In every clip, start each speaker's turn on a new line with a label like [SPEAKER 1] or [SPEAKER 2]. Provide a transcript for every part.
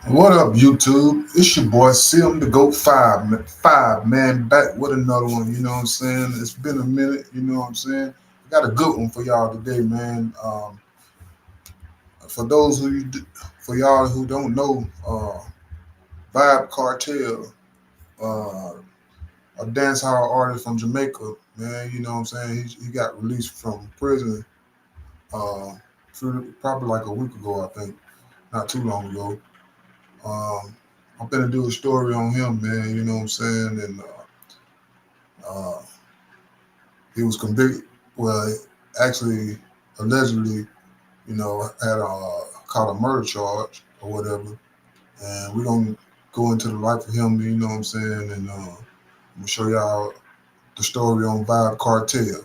[SPEAKER 1] What up, YouTube? It's your boy Sim the Goat Five man, back with another one. You know what I'm saying? It's been a minute. You know what I'm saying? I got a good one for y'all today, man. For those for y'all who don't know, Vybz Kartel, uh, a dancehall artist from Jamaica, man. You know what I'm saying? He got released from prison, uh, probably like a week ago, I think, not too long ago. Um, I'm gonna do a story on him, man. You know what I'm saying? And uh, he was convicted. Well, actually, allegedly, had caught a murder charge or whatever. And we're gonna go into the life of him. You know what I'm saying? And I'm gonna show y'all the story on Vybz Kartel.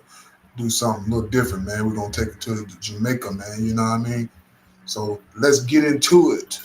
[SPEAKER 1] Do something a little different, man. We're gonna take it to Jamaica, man. You know what I mean? So let's get into it.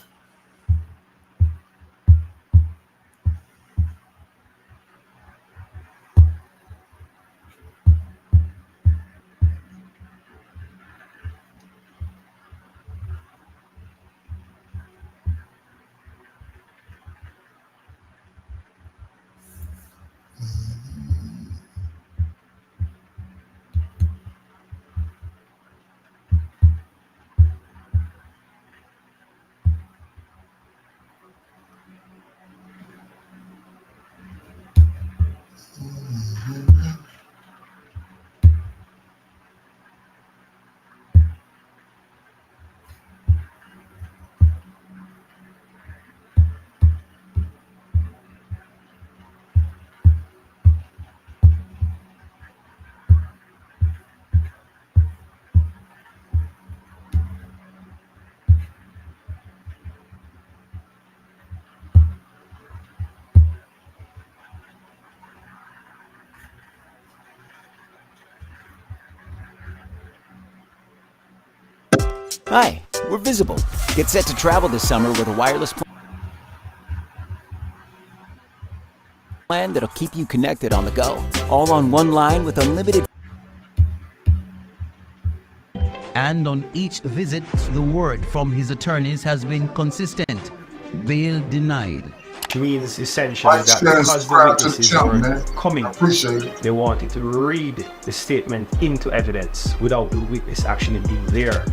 [SPEAKER 2] Hi, we're Visible. Get set to travel this summer with a wireless plan that'll keep you connected on the go. All on one line with unlimited.
[SPEAKER 3] And on each visit, the word from his attorneys has been consistent. Bail denied.
[SPEAKER 4] Means essentially that because the witnesses were coming,
[SPEAKER 1] Appreciate it.
[SPEAKER 4] they wanted to read the statement into evidence without the witness actually being there.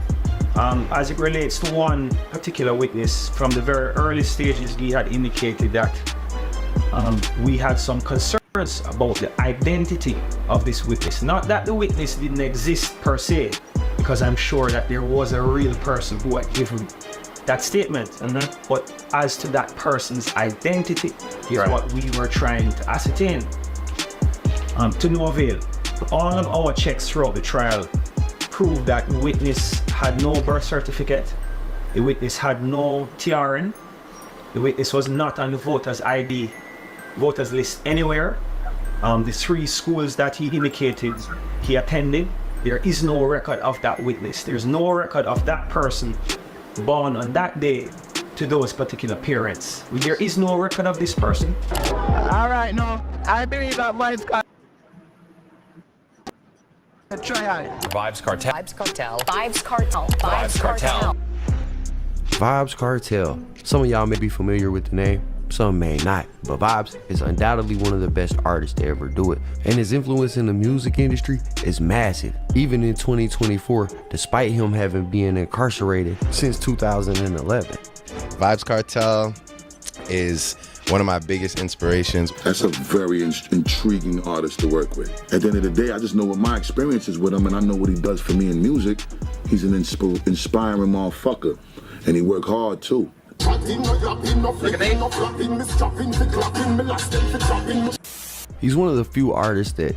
[SPEAKER 4] As it relates to one particular witness, from the very early stages, he had indicated that we had some concerns about the identity of this witness. Not that the witness didn't exist per se, because I'm sure that there was a real person who had given that statement. But as to that person's identity, is what we were trying to ascertain. To no avail. All of our checks throughout the trial proved that the witness had no birth certificate, the witness had no TRN, the witness was not on the voters list anywhere. The 3 schools that he indicated he attended, there is no record of that witness. There's no record of that person born on that day to those particular parents. There is no record of this person.
[SPEAKER 5] All right, no, I believe that Vybz Kartel.
[SPEAKER 6] Vybz Kartel.
[SPEAKER 7] Vybz Kartel. Vybz Kartel. Vybz Kartel.
[SPEAKER 8] Vybz Kartel. Some of y'all may be familiar with the name, some may not, but Vybz is undoubtedly one of the best artists to ever do it, and his influence in the music industry is massive, even in 2024, despite him having been incarcerated since 2011.
[SPEAKER 9] Vybz Kartel is one of my biggest inspirations.
[SPEAKER 10] That's a very intriguing artist to work with. At the end of the day, I just know what my experience is with him, and I know what he does for me in music. He's an inspiring motherfucker, and he work hard too.
[SPEAKER 8] He's one of the few artists that,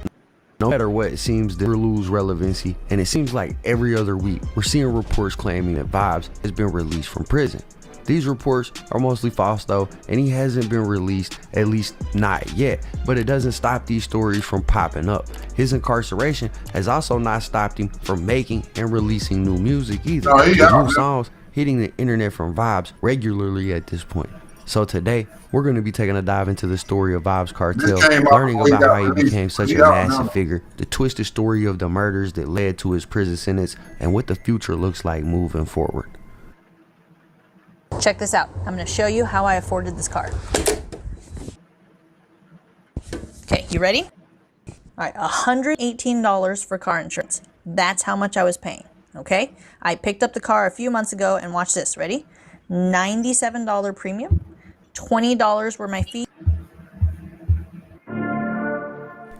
[SPEAKER 8] no matter what, seems to never lose relevancy, and it seems like every other week we're seeing reports claiming that Vybz has been released from prison. These reports are mostly false though, and he hasn't been released, at least not yet, but it doesn't stop these stories from popping up. His incarceration has also not stopped him from making and releasing new music either. With new songs hitting the internet from Vybz regularly at this point. So today, we're going to be taking a dive into the story of Vybz Kartel, learning about how he became such a massive figure, the twisted story of the murders that led to his prison sentence, and what the future looks like moving forward.
[SPEAKER 11] Check this out. I'm going to show you how I afforded this car. Okay, you ready? All right, $118 for car insurance. That's how much I was paying, okay? I picked up the car a few months ago, and watch this, ready? $97 premium, $20 were my fees.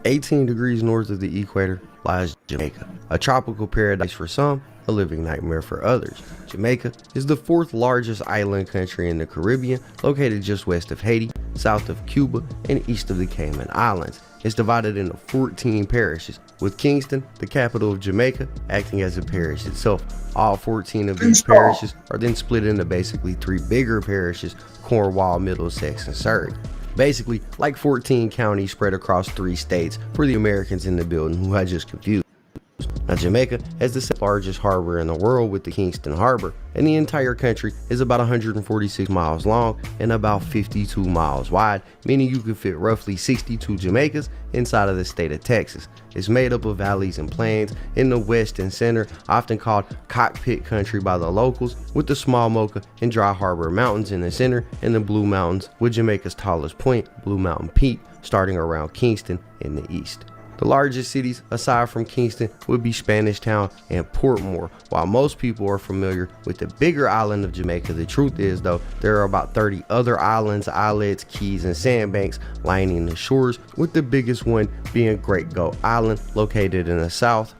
[SPEAKER 8] 18 degrees north of the equator lies Jamaica, a tropical paradise for some, a living nightmare for others. Jamaica is the 4th largest island country in the Caribbean, located just west of Haiti, south of Cuba, and east of the Cayman Islands. It's divided into 14 parishes, with Kingston, the capital of Jamaica, acting as a parish itself. All 14 of these parishes are then split into basically 3 bigger parishes: Cornwall, Middlesex, and Surrey. Basically, like 14 counties spread across 3 states for the Americans in the building who I just confused. Now, Jamaica has the 2nd largest harbor in the world with the Kingston Harbor, and the entire country is about 146 miles long and about 52 miles wide, meaning you could fit roughly 62 Jamaicas inside of the state of Texas. It's made up of valleys and plains in the west and center, often called cockpit country by the locals, with the Small Mocha and Dry Harbor Mountains in the center and the Blue Mountains, with Jamaica's tallest point, Blue Mountain Peak, starting around Kingston in the east. The largest cities, aside from Kingston, would be Spanish Town and Portmore. While most people are familiar with the bigger island of Jamaica, the truth is, though, there are about 30 other islands, islets, keys, and sandbanks lining the shores, with the biggest one being Great Goat Island, located in the south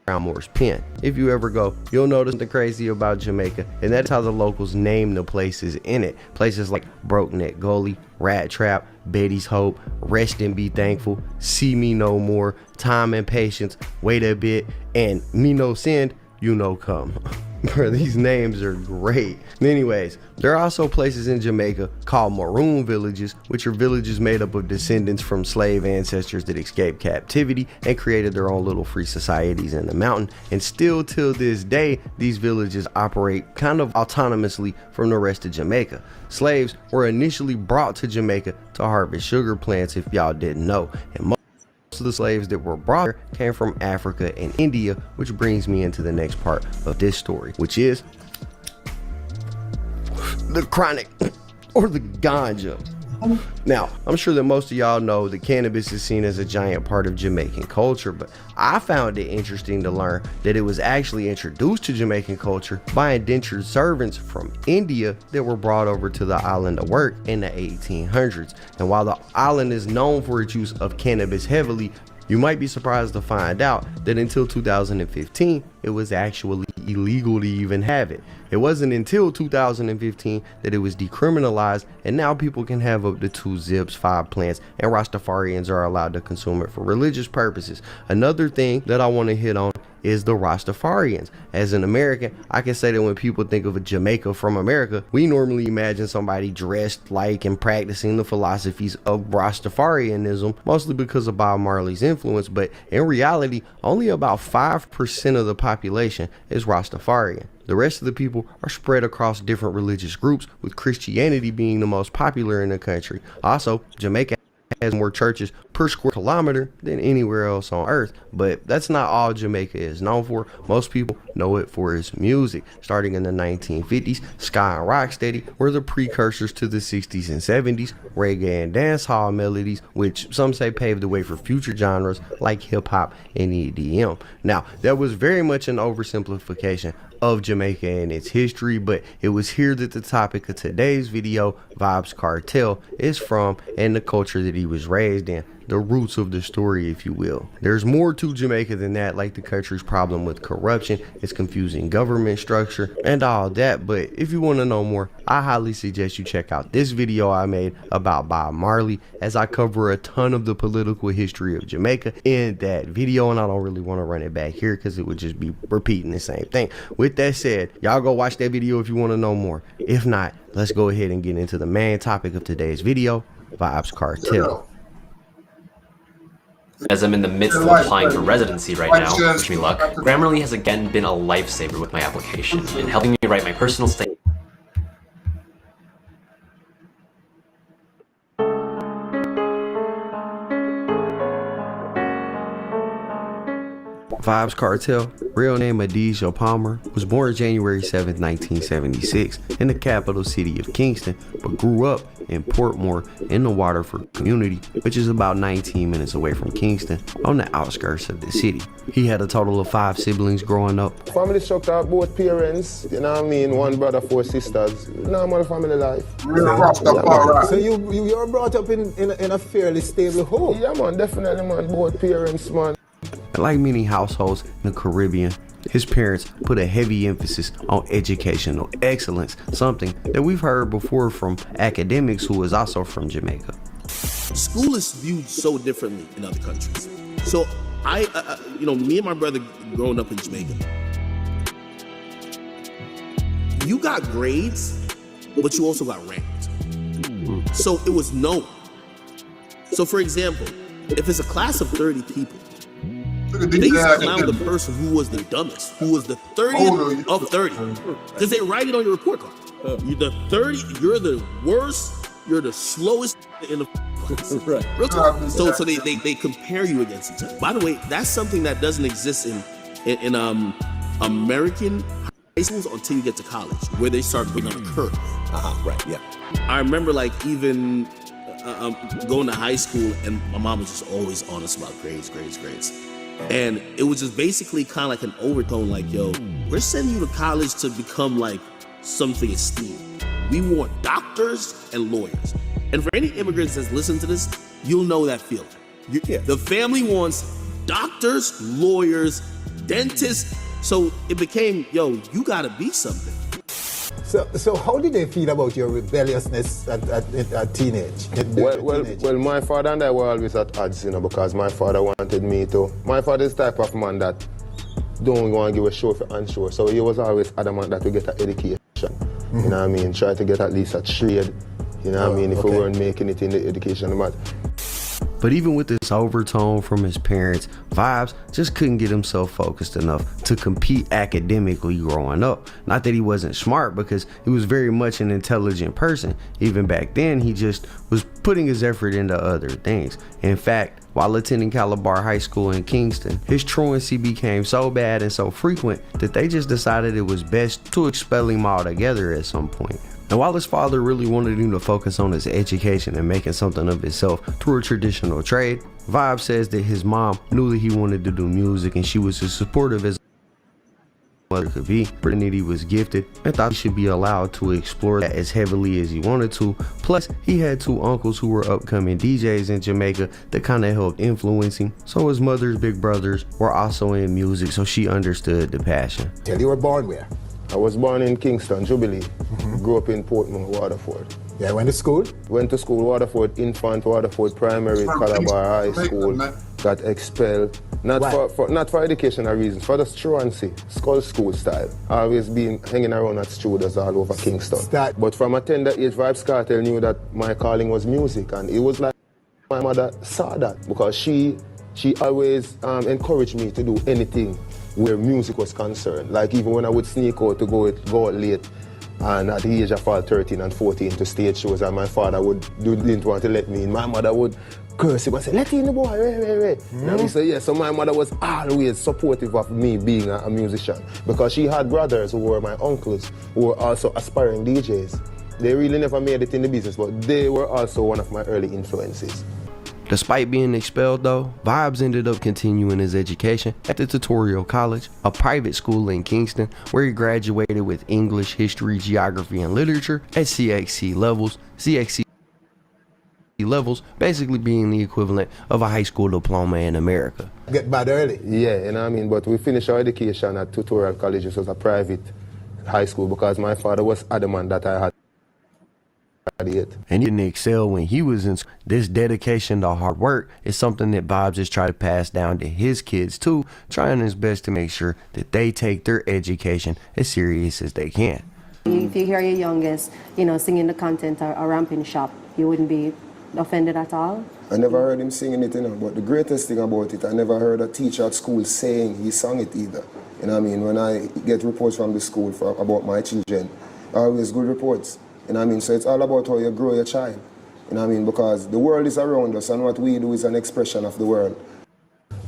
[SPEAKER 8] around Moore's Pen. If you ever go, you'll notice something crazy about Jamaica, and that's how the locals name the places in it. Places like Broke Neck Gully, Rat Trap, Betty's Hope, Rest and Be Thankful, See Me No More, Time and Patience, Wait a Bit, and Me No Send, You No Come. Bro, these names are great. Anyways, there are also places in Jamaica called maroon villages, which are villages made up of descendants from slave ancestors that escaped captivity and created their own little free societies in the mountain. And still till this day, these villages operate kind of autonomously from the rest of Jamaica. Slaves were initially brought to Jamaica to harvest sugar plants, if y'all didn't know, and most of the slaves that were brought here came from Africa and India, which brings me into the next part of this story, which is the chronic or the ganja. Now, I'm sure that most of y'all know that cannabis is seen as a giant part of Jamaican culture, but I found it interesting to learn that it was actually introduced to Jamaican culture by indentured servants from India that were brought over to the island to work in the 1800s. And while the island is known for its use of cannabis heavily, you might be surprised to find out that until 2015, it was actually illegal to even have it. It wasn't until 2015 that it was decriminalized, and now people can have up to 2 zips, 5 plants, and Rastafarians are allowed to consume it for religious purposes. Another thing that I want to hit on is the Rastafarians. As an American, I can say that when people think of a Jamaica from America, we normally imagine somebody dressed like and practicing the philosophies of Rastafarianism, mostly because of Bob Marley's influence, but in reality, only about 5% of the population is Rastafarian. The rest of the people are spread across different religious groups, with Christianity being the most popular in the country. Also, Jamaica has more churches per square kilometer than anywhere else on earth, but that's not all Jamaica is known for. Most people know it for its music. Starting in the 1950s, ska and rocksteady were the precursors to the 60s and 70s. Reggae and dancehall melodies, which some say paved the way for future genres like hip-hop and EDM. Now, that was very much an oversimplification of Jamaica and its history, but it was here that the topic of today's video, Vybz Kartel, is from, and the culture that he was raised in. The roots of the story, if you will. There's more to Jamaica than that, like the country's problem with corruption, its confusing government structure, and all that. But if you want to know more, I highly suggest you check out this video I made about Bob Marley, as I cover a ton of the political history of Jamaica in that video, and I don't really want to run it back here because it would just be repeating the same thing. With that said, y'all go watch that video if you want to know more. If not, let's go ahead and get into the main topic of today's video, Vybz Kartel.
[SPEAKER 6] As I'm in the midst of applying for residency right now, wish me luck, Grammarly has again been a lifesaver with my application and helping me write my personal statement.
[SPEAKER 8] Vybz Kartel, real name Adisha Palmer, was born January 7, 1976 in the capital city of Kingston, but grew up in Portmore in the Waterford community, which is about 19 minutes away from Kingston on the outskirts of the city. He had a total of 5 siblings growing up.
[SPEAKER 12] Family structure, both parents, you know what I mean, 1 brother, 4 sisters, normal family life.
[SPEAKER 13] So you were brought up in a fairly stable home?
[SPEAKER 12] Yeah man, definitely man, both parents man.
[SPEAKER 8] And like many households in the Caribbean, his parents put a heavy emphasis on educational excellence, something that we've heard before from academics who is also from Jamaica.
[SPEAKER 14] School is viewed so differently in other countries. So me and my brother growing up in Jamaica, you got grades, but you also got ranked. So it was known. So for example, if it's a class of 30 people, they used to clown the person who was the dumbest, who was the 30th of 30. Because they write it on your report card. You're the 30, you're the worst, you're the slowest in the class. Right. Real talk. So they compare you against each other. By the way, that's something that doesn't exist in American high schools until you get to college, where they start putting on a curve.
[SPEAKER 13] Right, yeah.
[SPEAKER 14] I remember like even going to high school and my mom was just always on us about grades. And it was just basically kind of like an overtone like, yo, we're sending you to college to become like something esteemed. We want doctors and lawyers. And for any immigrants that's listening to this, you'll know that feeling. The family wants doctors, lawyers, dentists. So it became, yo, you gotta be something.
[SPEAKER 13] So how did they feel about your rebelliousness at teenage?
[SPEAKER 12] Well, my father and I were always at odds, because my father wanted me to. My father is the type of man that don't want to give a show for unsure. So he was always adamant that we get an education. You know what I mean? Try to get at least a trade. You know what I mean? If we weren't making it in the education.
[SPEAKER 8] But even with this overtone from his parents, Vybz just couldn't get himself focused enough to compete academically growing up. Not that he wasn't smart, because he was very much an intelligent person. Even back then, he just was putting his effort into other things. In fact, while attending Calabar High School in Kingston, his truancy became so bad and so frequent that they just decided it was best to expel him altogether at some point. And while his father really wanted him to focus on his education and making something of himself through a traditional trade, Vybz says that his mom knew that he wanted to do music and she was as supportive as mother could be, but that he was gifted and thought he should be allowed to explore that as heavily as he wanted to. Plus, he had 2 uncles who were upcoming DJs in Jamaica that kind of helped influence him. So his mother's big brothers were also in music, so she understood the passion.
[SPEAKER 13] You were born where?
[SPEAKER 12] I was born in Kingston, Jubilee. Grew up in Portmore, Waterford.
[SPEAKER 13] Yeah, went to school?
[SPEAKER 12] Went to school, Waterford Infant, Waterford Primary, Calabar High School. Got expelled. Not for educational reasons, for the truancy, school style. Always been hanging around at studios all over Kingston. But from a tender age, Vybz Kartel knew that my calling was music, and it was like my mother saw that, because she always encouraged me to do anything where music was concerned. Like even when I would sneak out to go out late, and at the age of 13 and 14 to stage shows, and my father didn't want to let me in, my mother would curse him and say, let in the boy, right. And he said, yeah, so my mother was always supportive of me being a musician, because she had brothers who were my uncles, who were also aspiring DJs. They really never made it in the business, but they were also one of my early influences.
[SPEAKER 8] Despite being expelled though, Vybz ended up continuing his education at the Tutorial College, a private school in Kingston, where he graduated with English, History, Geography, and Literature at CXC levels. CXC levels basically being the equivalent of a high school diploma in America.
[SPEAKER 13] Get bad early.
[SPEAKER 12] Yeah, you know what I mean? But we finished our education at Tutorial College, which was a private high school, because my father was adamant that I had it.
[SPEAKER 8] And he didn't excel when he was in school. This dedication to hard work is something that Vybz is trying to pass down to his kids too, trying his best to make sure that they take their education as serious as they can.
[SPEAKER 15] If you hear your youngest, singing the content or ramping shop, you wouldn't be offended at all?
[SPEAKER 12] I never heard him singing it, but the greatest thing about it, I never heard a teacher at school saying he sang it either. You know what I mean? When I get reports from the school about my children, always good reports. You know what I mean? So it's all about how you grow your child. You know what I mean? Because the world is around us, and what we do is an expression of the world.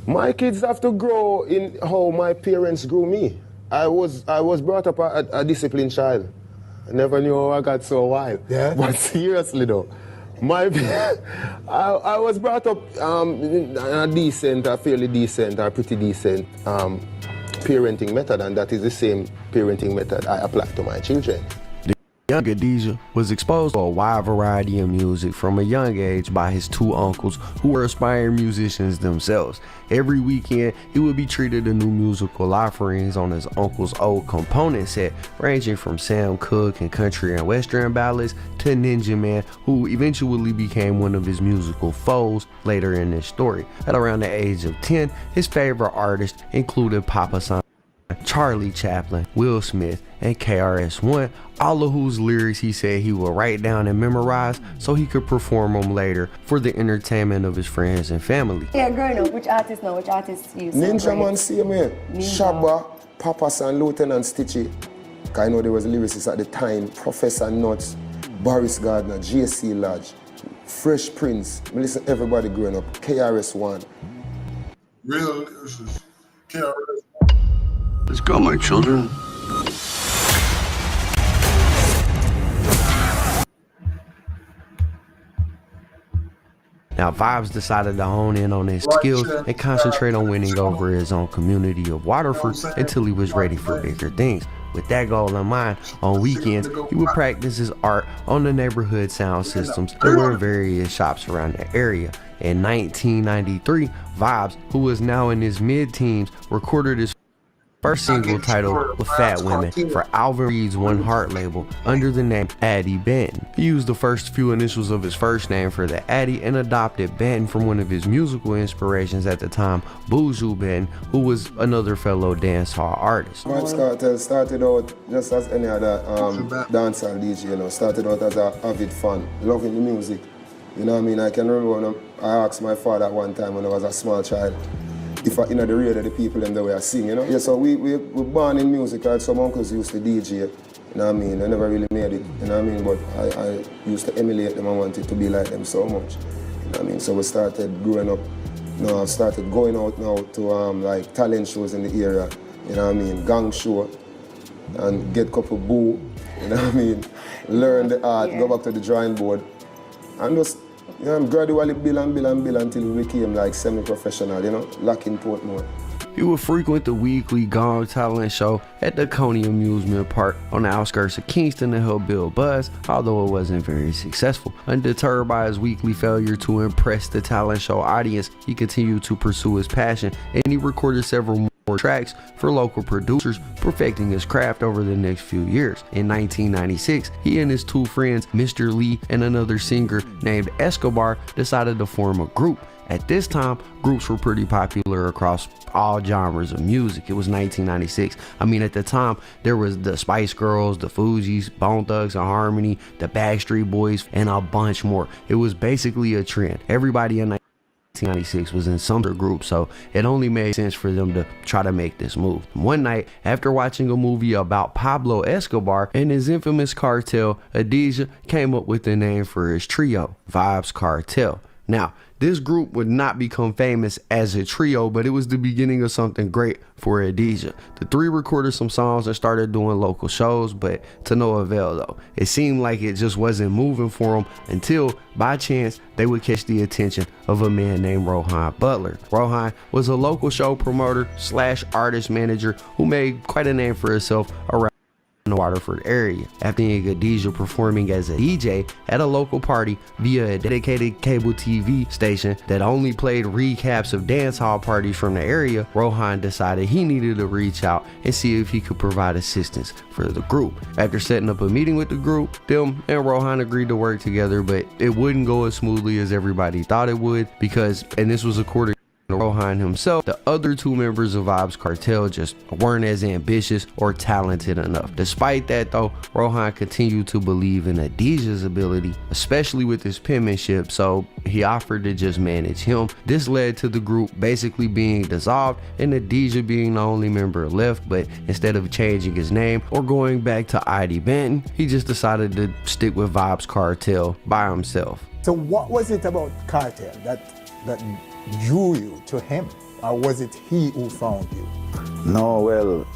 [SPEAKER 12] My kids have to grow in how my parents grew me. I was brought up a disciplined child. I never knew how I got so wild.
[SPEAKER 13] Yeah.
[SPEAKER 12] But seriously though, I was brought up in a fairly decent, or pretty decent parenting method, and that is the same parenting method I apply to my children.
[SPEAKER 8] Young Adidja was exposed to a wide variety of music from a young age by his two uncles who were aspiring musicians themselves. Every weekend, he would be treated to new musical offerings on his uncle's old component set, ranging from Sam Cooke and country and western ballads to Ninja Man, who eventually became one of his musical foes later in this story. At around the age of 10, his favorite artists included Papa San, Charlie Chaplin, Will Smith, and KRS-One, all of whose lyrics he said he would write down and memorize so he could perform them later for the entertainment of his friends and family.
[SPEAKER 15] Yeah, growing up, which artists you
[SPEAKER 12] Ninja Man, see me. Shabba, Papa San, Lieutenant Stitchy. I know there was lyricists at the time, Professor Nuts, Boris Gardner, J.C. Lodge, Fresh Prince. I listen to everybody growing up, KRS-One.
[SPEAKER 1] Real lyricists, KRS-One.
[SPEAKER 16] Let's go, my children.
[SPEAKER 8] Now, Vybz decided to hone in on his skills and concentrate on winning over his own community of Waterford until he was ready for bigger things. With that goal in mind, on weekends, he would practice his art on the neighborhood sound systems that were in various shops around the area. In 1993, Vybz, who was now in his mid-teens, recorded his first single titled with Fat Women for Alvin Reed's One Heart label under the name Addy Benton. He used the first few initials of his first name for the Addy and adopted Benton from one of his musical inspirations at the time, Buju Benton, who was another fellow dancehall artist.
[SPEAKER 12] Vybz Kartel started out just as any other dancehall DJ, you know, started out as an avid fan, loving the music. You know what I mean? I can remember when I asked my father at one time when I was a small child, if I, you know, the radio, the people in the way I sing, you know? Yeah, so we born in music, right? Some uncles used to DJ, you know what I mean? I never really made it, you know what I mean? But I used to emulate them, I wanted to be like them so much, you know what I mean? So we started growing up, you know, I started going out now to like talent shows in the area, you know what I mean? Gang show, and get a couple boo, you know what I mean? Learn the art, go back to the drawing board, and just, you know, gradually build until we became like semi-professional, you know, lacking Portmore.
[SPEAKER 8] He would frequent the weekly Gong talent show at the Coney Amusement Park on the outskirts of Kingston to help build buzz, although it wasn't very successful. Undeterred by his weekly failure to impress the talent show audience, he continued to pursue his passion, and he recorded several more tracks for local producers, perfecting his craft over the next few years. In 1996, he and his two friends, Mr. Lee and another singer named Escobar, decided to form a group. At this time, groups were pretty popular across all genres of music. It was 1996. I mean, at the time, there was the Spice Girls, the Feuds, Bone Thugs and Harmony, the Backstreet Boys, and a bunch more. It was basically a trend. Everybody in 1996 was in some group, so it only made sense for them to try to make this move. One night, after watching a movie about Pablo Escobar and his infamous cartel, Adidja came up with the name for his trio, Vybz Kartel. Now, this group would not become famous as a trio, but it was the beginning of something great for Adidja. The three recorded some songs and started doing local shows, but to no avail though. It seemed like it just wasn't moving for them until, by chance, they would catch the attention of a man named Rohan Butler. Rohan was a local show promoter / artist manager who made quite a name for himself around the Waterford area. After seeing Adidja performing as a DJ at a local party via a dedicated cable TV station that only played recaps of dance hall parties from the area, Rohan decided he needed to reach out and see if he could provide assistance for the group. After setting up a meeting with the group, them and Rohan agreed to work together, but it wouldn't go as smoothly as everybody thought it would because, and this was according to Rohan himself, the other two members of Vybz Kartel just weren't as ambitious or talented enough. Despite that though, Rohan continued to believe in Adidja's ability, especially with his penmanship, so he offered to just manage him. This led to the group basically being dissolved and Adidja being the only member left, but instead of changing his name or going back to Addy Benton, he just decided to stick with Vybz Kartel by himself.
[SPEAKER 13] So what was it about Cartel that drew you to him? or was it he who found you?
[SPEAKER 17] No, well,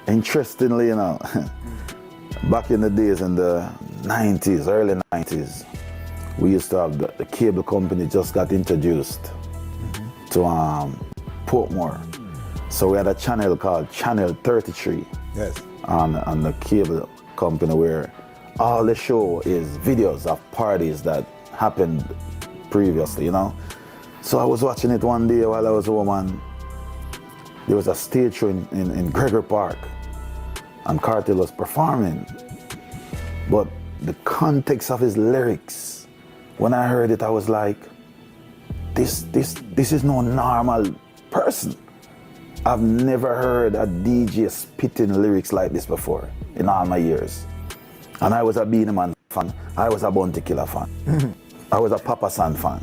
[SPEAKER 17] interestingly, you know, back in the days in the 90s, early 90s, we used to have the cable company just got introduced to Portmore. So we had a channel called Channel 33
[SPEAKER 13] yes.
[SPEAKER 17] on the cable company where all the show is videos of parties that happened previously, you know. So I was watching it one day while I was home, and there was a stage show in Gregory Park, and Cartel was performing. But the context of his lyrics, when I heard it, I was like, this is no normal person. I've never heard a DJ spitting lyrics like this before in all my years. And I was a Beanie Man fan. I was a Bounty Killer fan. I was a Papa San fan.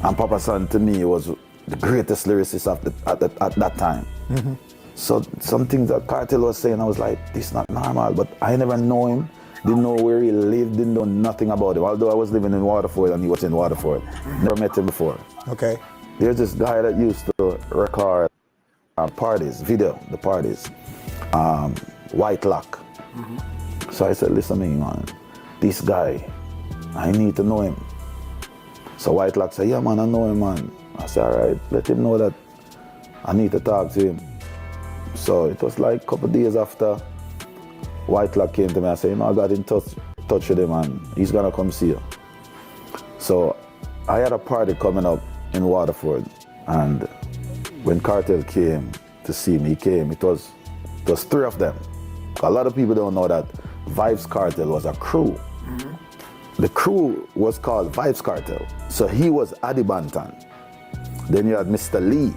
[SPEAKER 17] And Papa San to me was the greatest lyricist at that time. So some things that Cartel was saying, I was like, this is not normal. But I never know him, didn't know where he lived, didn't know nothing about him. Although I was living in Waterford and he was in Waterford. Never met him before.
[SPEAKER 13] Okay.
[SPEAKER 17] There's this guy that used to record parties, the parties, White Lock. So I said, listen to me, man, this guy, I need to know him. So White Lock said, yeah, man, I know him, man. I said, all right, let him know that I need to talk to him. So it was like a couple of days after White Lock came to me, I said, you know, I got in touch with him, and he's gonna come see you. So I had a party coming up in Waterford, and when Cartel came to see me, it was three of them. A lot of people don't know that Vybz Kartel was a crew. The crew was called Vybz Kartel. So he was Adi Banton. Then you had Mr. Lee,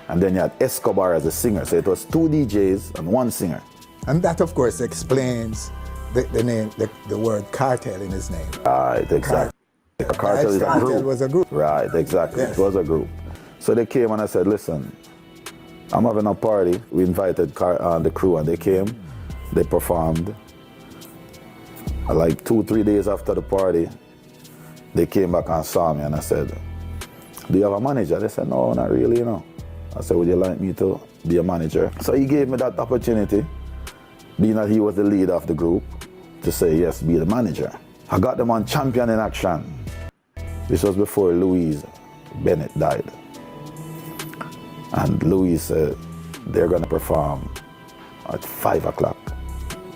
[SPEAKER 17] and then you had Escobar as a singer. So it was two DJs and one singer.
[SPEAKER 13] And that, of course, explains the name, the word cartel in his name.
[SPEAKER 17] Right, exactly. Cartel is a group.
[SPEAKER 13] Cartel was a group.
[SPEAKER 17] Right, exactly. Yes. It was a group. So they came and I said, listen, I'm having a party. We invited the crew, and they came. They performed. Like 2-3 days after the party, they came back and saw me, and I said, do you have a manager? They said, no, not really, you know. I said, would you like me to be a manager? So he gave me that opportunity, being that he was the leader of the group, to say, yes, be the manager. I got them on Champion in Action. This was before Louise Bennett died. And Louise said, they're gonna perform at 5 o'clock.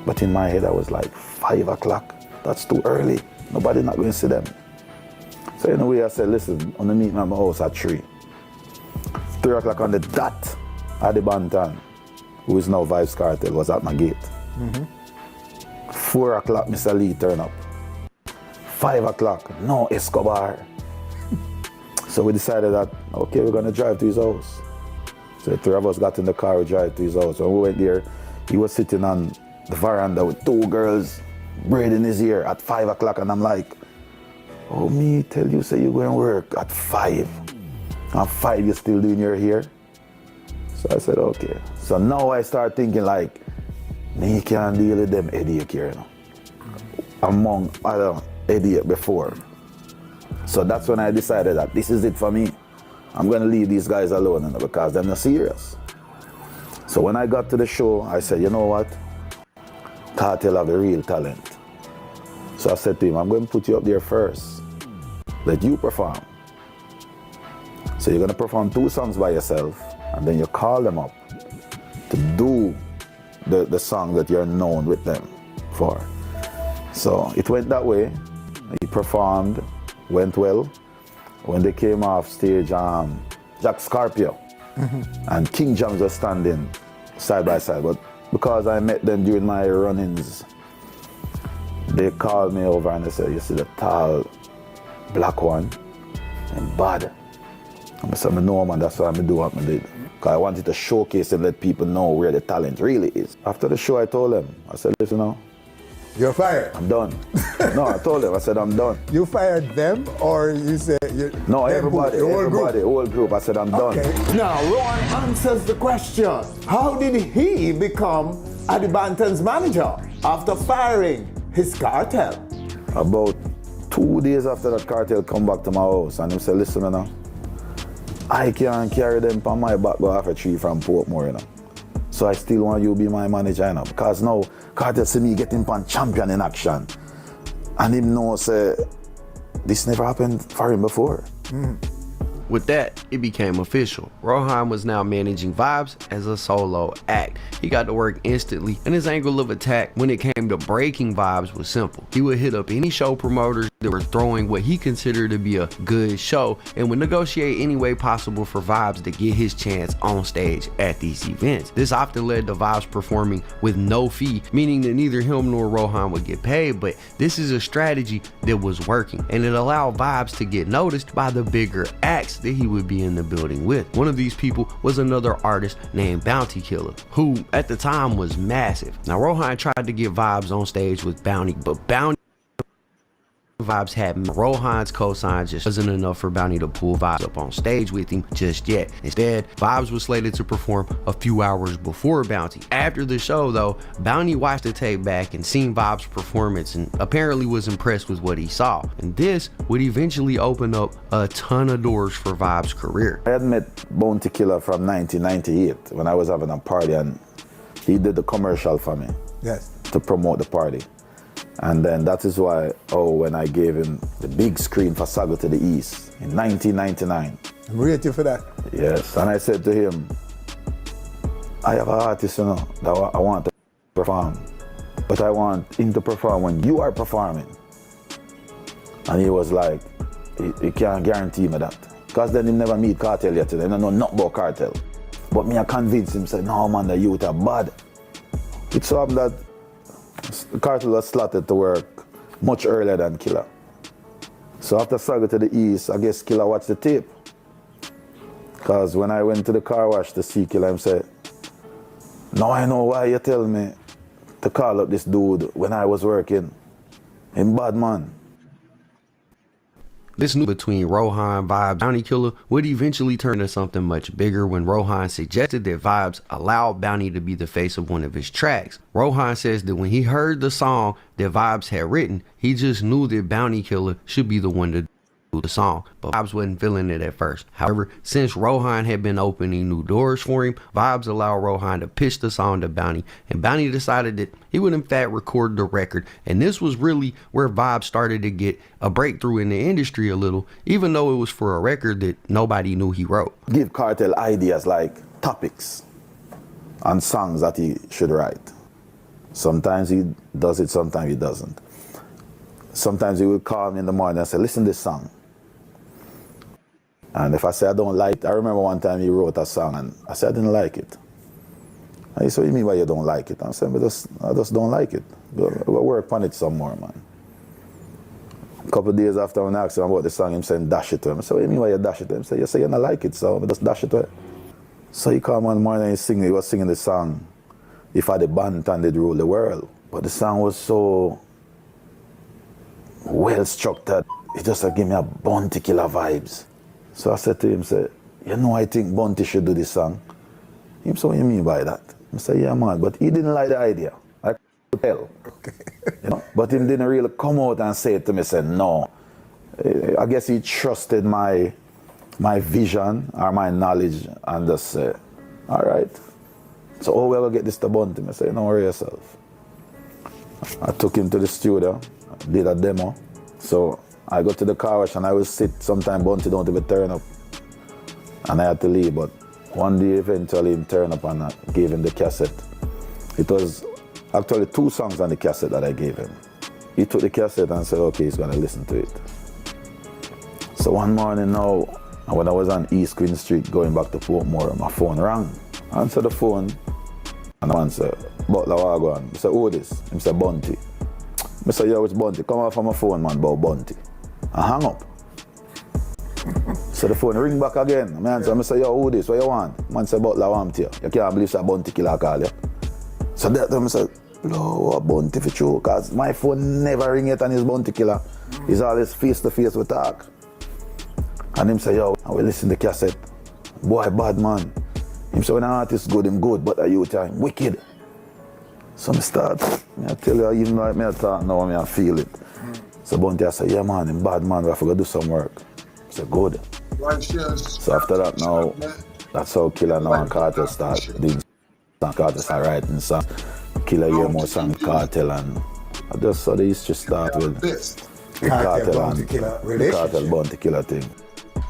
[SPEAKER 17] But in my head, I was like, 5 o'clock? That's too early. Nobody not going to see them. So in a way, I said, listen, I'm gonna meet me at my house at 3. 3 o'clock on the dot, Adi Banton, who is now Vybz Kartel, was at my gate. 4 o'clock, Mr. Lee turned up. 5 o'clock, no Escobar. So we decided that, okay, we're gonna drive to his house. So the 3 of us got in the car, we drive to his house. When we went there, he was sitting on the veranda with 2 girls braiding his ear at 5 o'clock, and I'm like, oh, me tell you, say you going to work at 5. At 5 you still doing your hair? So I said, okay. So now I start thinking like, me can't deal with them idiot here, you know, among other idiot before. So that's when I decided that this is it for me. I'm going to leave these guys alone, you know, because they're not serious. So when I got to the show, I said, you know what? Cartel have a real talent. So I said to him, I'm going to put you up there first. Let you perform. So you're going to perform 2 songs by yourself, and then you call them up to do the song that you're known with them for. So it went that way. He performed, went well. When they came off stage, Jack Scorpio and King James were standing side by side. But because I met them during my run-ins, they called me over and they said, you see the tall black one and bad. I said, I know, man, that's why I do what I did. Because I wanted to showcase and let people know where the talent really is. After the show, I told them, I said, listen now.
[SPEAKER 13] You're fired?
[SPEAKER 17] I'm done. No, I told them, I said, I'm done.
[SPEAKER 13] You fired them, or you said...
[SPEAKER 17] No, everybody, whole group. I said, I'm done.
[SPEAKER 13] Now, Ron answers the question. How did he become Adi Banton's manager after firing his cartel?
[SPEAKER 17] About 2 days after that, Cartel come back to my house and he said, listen now, I can't carry them on my back go off a tree from Portmore, you know. So I still want you to be my manager, you know. Because now, Cartel see me getting on champion in action. And him know, say, this never happened for him before.
[SPEAKER 8] With that, it became official. Rohan was now managing Vybz as a solo act. He got to work instantly, and his angle of attack when it came to breaking Vybz was simple. He would hit up any show promoters that were throwing what he considered to be a good show and would negotiate any way possible for Vybz to get his chance on stage at these events. This often led to Vybz performing with no fee, meaning that neither him nor Rohan would get paid, but this is a strategy that was working, and it allowed Vybz to get noticed by the bigger acts that he would be in the building with. One of these people was another artist named Bounty Killer, who at the time was massive. Now Rohan tried to get Vybz on stage with Bounty, but Vybz had Rohan's cosign just wasn't enough for Bounty to pull Vybz up on stage with him just yet. Instead, Vybz was slated to perform a few hours before Bounty. After the show though, Bounty watched the tape back and seen Vybz' performance and apparently was impressed with what he saw. And this would eventually open up a ton of doors for Vybz' career.
[SPEAKER 17] I had met Bounty Killer from 1998 when I was having a party, and he did the commercial for me.
[SPEAKER 18] Yes.
[SPEAKER 17] To promote the party. And then that is why, when I gave him the big screen for Saga to the East in 1999.
[SPEAKER 18] I'm waiting for that.
[SPEAKER 17] Yes, and I said to him, I have an artist, you know, that I want to perform, but I want him to perform when you are performing. And he was like, he can't guarantee me that. Because then he never meet Cartel yet, they don't know nothing about Cartel. But me, I convinced him, said, no man, the youth are bad. It so happened that Cartel was slotted to work much earlier than Killer. So after Saga to the East, I guess Killer watched the tape. Because when I went to the car wash to see Killer, he said, now I know why you tell me to call up this dude when I was working. Him bad man.
[SPEAKER 8] This new between Rohan, Vybz, Bounty Killer would eventually turn into something much bigger when Rohan suggested that Vybz allow Bounty to be the face of one of his tracks. Rohan says that when he heard the song that Vybz had written, he just knew that Bounty Killer should be the one to do the song, but Vybz wasn't feeling it at first. However, since Rohan had been opening new doors for him, Vybz allowed Rohan to pitch the song to Bounty, and Bounty decided that he would in fact record the record, and this was really where Vybz started to get a breakthrough in the industry a little, even though it was for a record that nobody knew he wrote.
[SPEAKER 17] Give Cartel ideas like topics and songs that he should write. Sometimes he does it, sometimes he doesn't. Sometimes he would call me in the morning and say, listen to this song. And if I say I don't like it, I remember one time he wrote a song and I said I didn't like it. And he said, what do you mean why you don't like it? I said, I just don't like it. We'll work on it some more, man. A couple of days after when I asked him about the song, he said, dash it to him. I said, what do you mean why you dash it to him? He said, you say you don't like it, so just dash it to him. So he called me one morning and he was singing the song, If I the Bantan Did Rule the World. But the song was so well structured, it just gave me a Bounty Killer vibes. So I said to him, you know, I think Bounty should do this song. He said, what do you mean by that? I said, yeah, man, but he didn't like the idea. I could tell. Okay. You know? But he didn't really come out and say it to me, said, no. I guess he trusted my vision or my knowledge and just said, all right. So, we're going to get this to Bounty. I said, don't worry yourself. I took him to the studio, did a demo. So I go to the car wash and I will sit, sometime Bounty don't even turn up. And I had to leave, but one day eventually he turned up and I gave him the cassette. It was actually 2 songs on the cassette that I gave him. He took the cassette and said, okay, he's gonna listen to it. So one morning now, when I was on East Queen Street going back to Portmore, my phone rang. I answered the phone and I answered, Butler Wagwan. I said, who this? He said, Bounty. I said, yo, it's Bounty. Come off on my phone, man, about Bounty. I hang up. So the phone ring back again. I answer, I say, yo, who this? What you want? Man said, Butler want you. You can't believe that Bounty Killer call you. So that time I said, no, a Bounty for true, because my phone never ring it and it's Bounty Killer. He's always face to face with talk. And him say, yo, I will listen to the cassette. Boy, bad man. Him say, when an artist good, him good, but a youth time wicked. So I start, I tell you, even though I talk now, I feel it. So Bounty I say, yeah man, him bad man, we have to go do some work. I say, good. So after that now, that's how Killer now and Cartel start doing songs. Cartel start writing songs. Killer hear more songs Cartel, and I just saw they used to start with Cartel and Cartel Bounty Killer thing.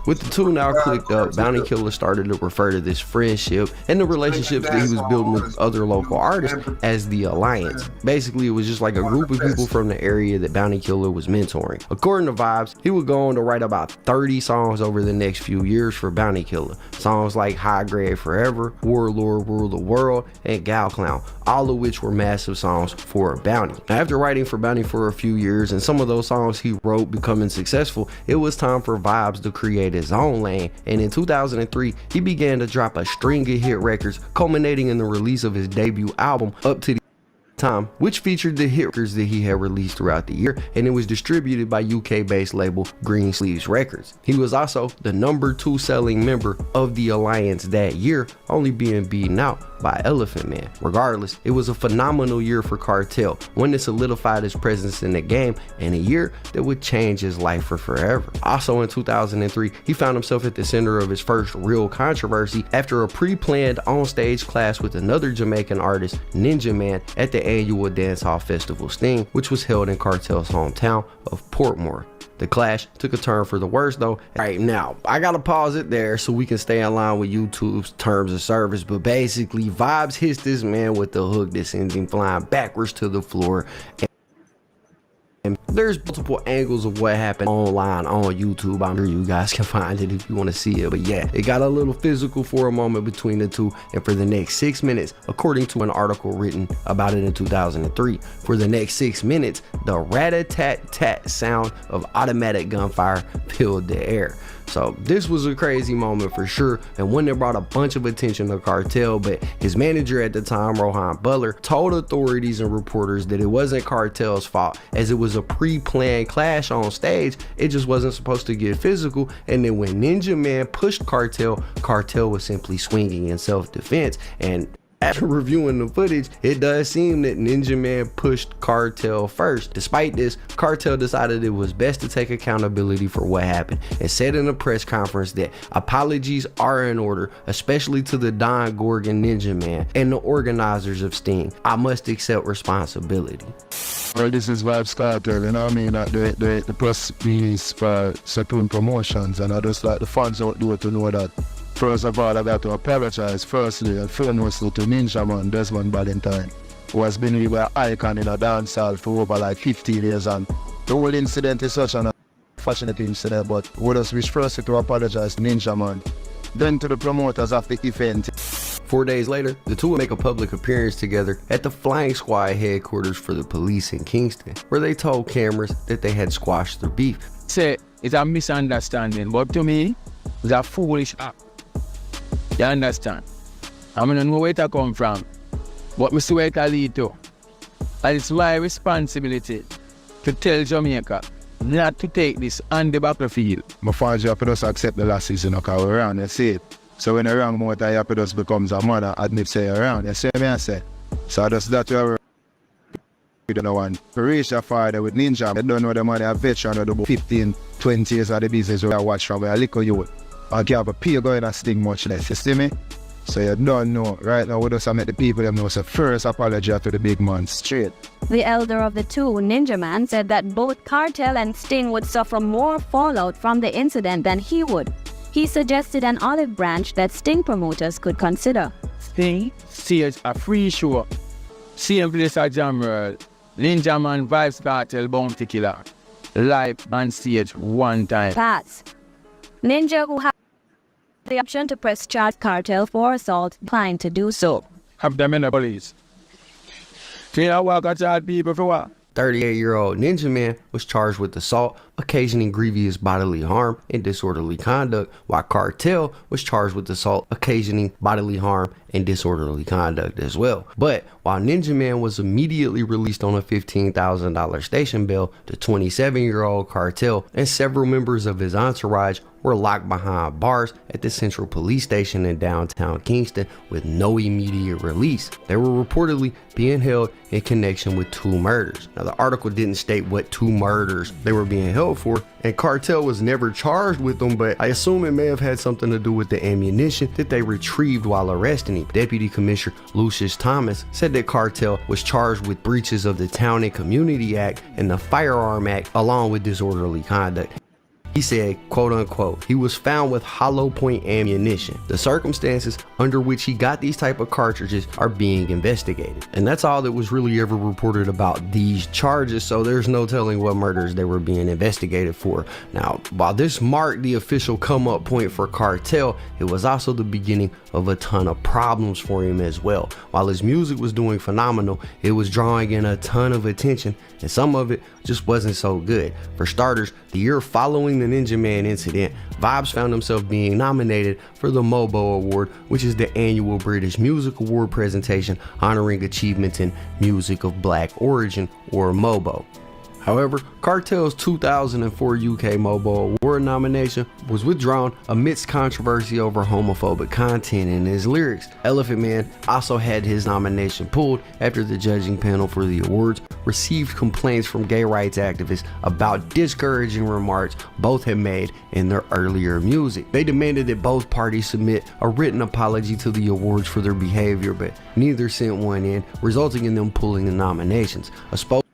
[SPEAKER 8] With the two now clicked up, Bounty Killer started to refer to this friendship and the relationships that he was building with other local artists as the Alliance. Basically, it was just like a group of people from the area that Bounty Killer was mentoring. According to Vybz, he would go on to write about 30 songs over the next few years for Bounty Killer. Songs like High Grade Forever, Warlord Rule the World, and Gal Clown, all of which were massive songs for Bounty. Now, after writing for Bounty for a few years and some of those songs he wrote becoming successful, it was time for Vybz to create his own lane, and in 2003 he began to drop a string of hit records, culminating in the release of his debut album Up to the Time, which featured the hit records that he had released throughout the year, and it was distributed by UK-based label Green Sleeves Records. He was also the #2 selling member of the Alliance that year, only being beaten out by Elephant Man. Regardless, it was a phenomenal year for Cartel, one that solidified his presence in the game, and a year that would change his life for forever. Also in 2003, he found himself at the center of his first real controversy after a pre-planned on-stage clash with another Jamaican artist, Ninja Man, at the annual dancehall festival Sting, which was held in Cartel's hometown of Portmore. The clash took a turn for the worse though. Right now, I gotta pause it there so we can stay in line with YouTube's terms of service, but basically Vybz hits this man with the hook that sends him flying backwards to the floor. And there's multiple angles of what happened online on YouTube. I'm sure you guys can find it if you want to see it. But yeah, it got a little physical for a moment between the two, and for the next 6 minutes, according to an article written about it in 2003, for the next 6 minutes, the rat-a-tat-tat sound of automatic gunfire filled the air. So this was a crazy moment for sure, and one that brought a bunch of attention to Cartel, but his manager at the time, Rohan Butler, told authorities and reporters that it wasn't Cartel's fault, as it was a pre-planned clash on stage. It just wasn't supposed to get physical, and then when Ninja Man pushed Cartel, Cartel was simply swinging in self-defense. And after reviewing the footage, it does seem that Ninja Man pushed Cartel first. Despite this, Cartel decided it was best to take accountability for what happened and said in a press conference that apologies are in order, especially to the Don Gorgon Ninja Man and the organizers of Sting. I must accept responsibility.
[SPEAKER 18] Well, this is Vybz Kartel, you know what I mean? The press release for certain promotions, and I just like the fans out there to know that first of all, I got to apologize firstly and foremost to Ninja Man, Desmond Valentine, who has been really an icon in a dancehall for over like 15 years, and the whole incident is such an unfortunate incident, but we just wish firstly to apologize to Ninja Man, then to the promoters of the event.
[SPEAKER 8] 4 days later, the two would make a public appearance together at the Flying Squad headquarters for the police in Kingston, where they told cameras that they had squashed their beef.
[SPEAKER 5] Say, it's a misunderstanding, but to me, it's a foolish act. You understand? I don't know where it come from, but I see where it lead to. And it's my responsibility to tell Jamaica not to take this on the battlefield.
[SPEAKER 18] My father, you have to just accept the losses, you know, because we're around, you see it. So when the wrong motor, you have to just becomes a mother, admit say you're around, you see me I say? So just that you don't know one. To reach your father with Ninja, you don't know the money, a veteran of the 15, 20 years of the business where I watch from, where I little youth. I can't have a pay going and Sting much less, you see me? So you don't know. Right now we just make the people them know. So first apology to the big man straight.
[SPEAKER 19] The elder of the two, Ninja Man, said that both Cartel and Sting would suffer more fallout from the incident than he would. He suggested an olive branch that Sting promoters could consider.
[SPEAKER 5] Sting sees a free show. Same place at Jam World. Ninja Man, Vybz Kartel, Bounty Killer. Live on stage one time.
[SPEAKER 19] Pass. Ninja, who had the option to press charge Cartel for assault, declined to do so.
[SPEAKER 5] Have them in the police. Can I walk outside people for what?
[SPEAKER 8] 38-year-old Ninja Man was charged with assault, occasioning grievous bodily harm and disorderly conduct, while Cartel was charged with assault, occasioning bodily harm and disorderly conduct as well. But while Ninja Man was immediately released on a $15,000 station bail, the 27-year-old Cartel and several members of his entourage were locked behind bars at the Central Police Station in downtown Kingston with no immediate release. They were reportedly being held in connection with 2 murders. Now, the article didn't state what 2 murders they were being held held for, and Cartel was never charged with them, but I assume it may have had something to do with the ammunition that they retrieved while arresting him. Deputy Commissioner Lucius Thomas said that Cartel was charged with breaches of the Town and Community Act and the Firearm Act, along with disorderly conduct. He said, quote unquote, he was found with hollow point ammunition. The circumstances under which he got these type of cartridges are being investigated. And that's all that was really ever reported about these charges, so there's no telling what murders they were being investigated for. Now, while this marked the official come up point for Cartel, it was also the beginning of a ton of problems for him as well. While his music was doing phenomenal, it was drawing in a ton of attention, and some of it just wasn't so good. For starters, the year following the Ninja Man incident, Vybz found himself being nominated for the MOBO Award, which is the annual British Music Award presentation honoring achievements in music of black origin, or MOBO. However, Cartel's 2004 UK MOBO Award nomination was withdrawn amidst controversy over homophobic content in his lyrics. Elephant Man also had his nomination pulled after the judging panel for the awards received complaints from gay rights activists about discouraging remarks both had made in their earlier music. They demanded that both parties submit a written apology to the awards for their behavior, but neither sent one in, resulting in them pulling the nominations. A spokesperson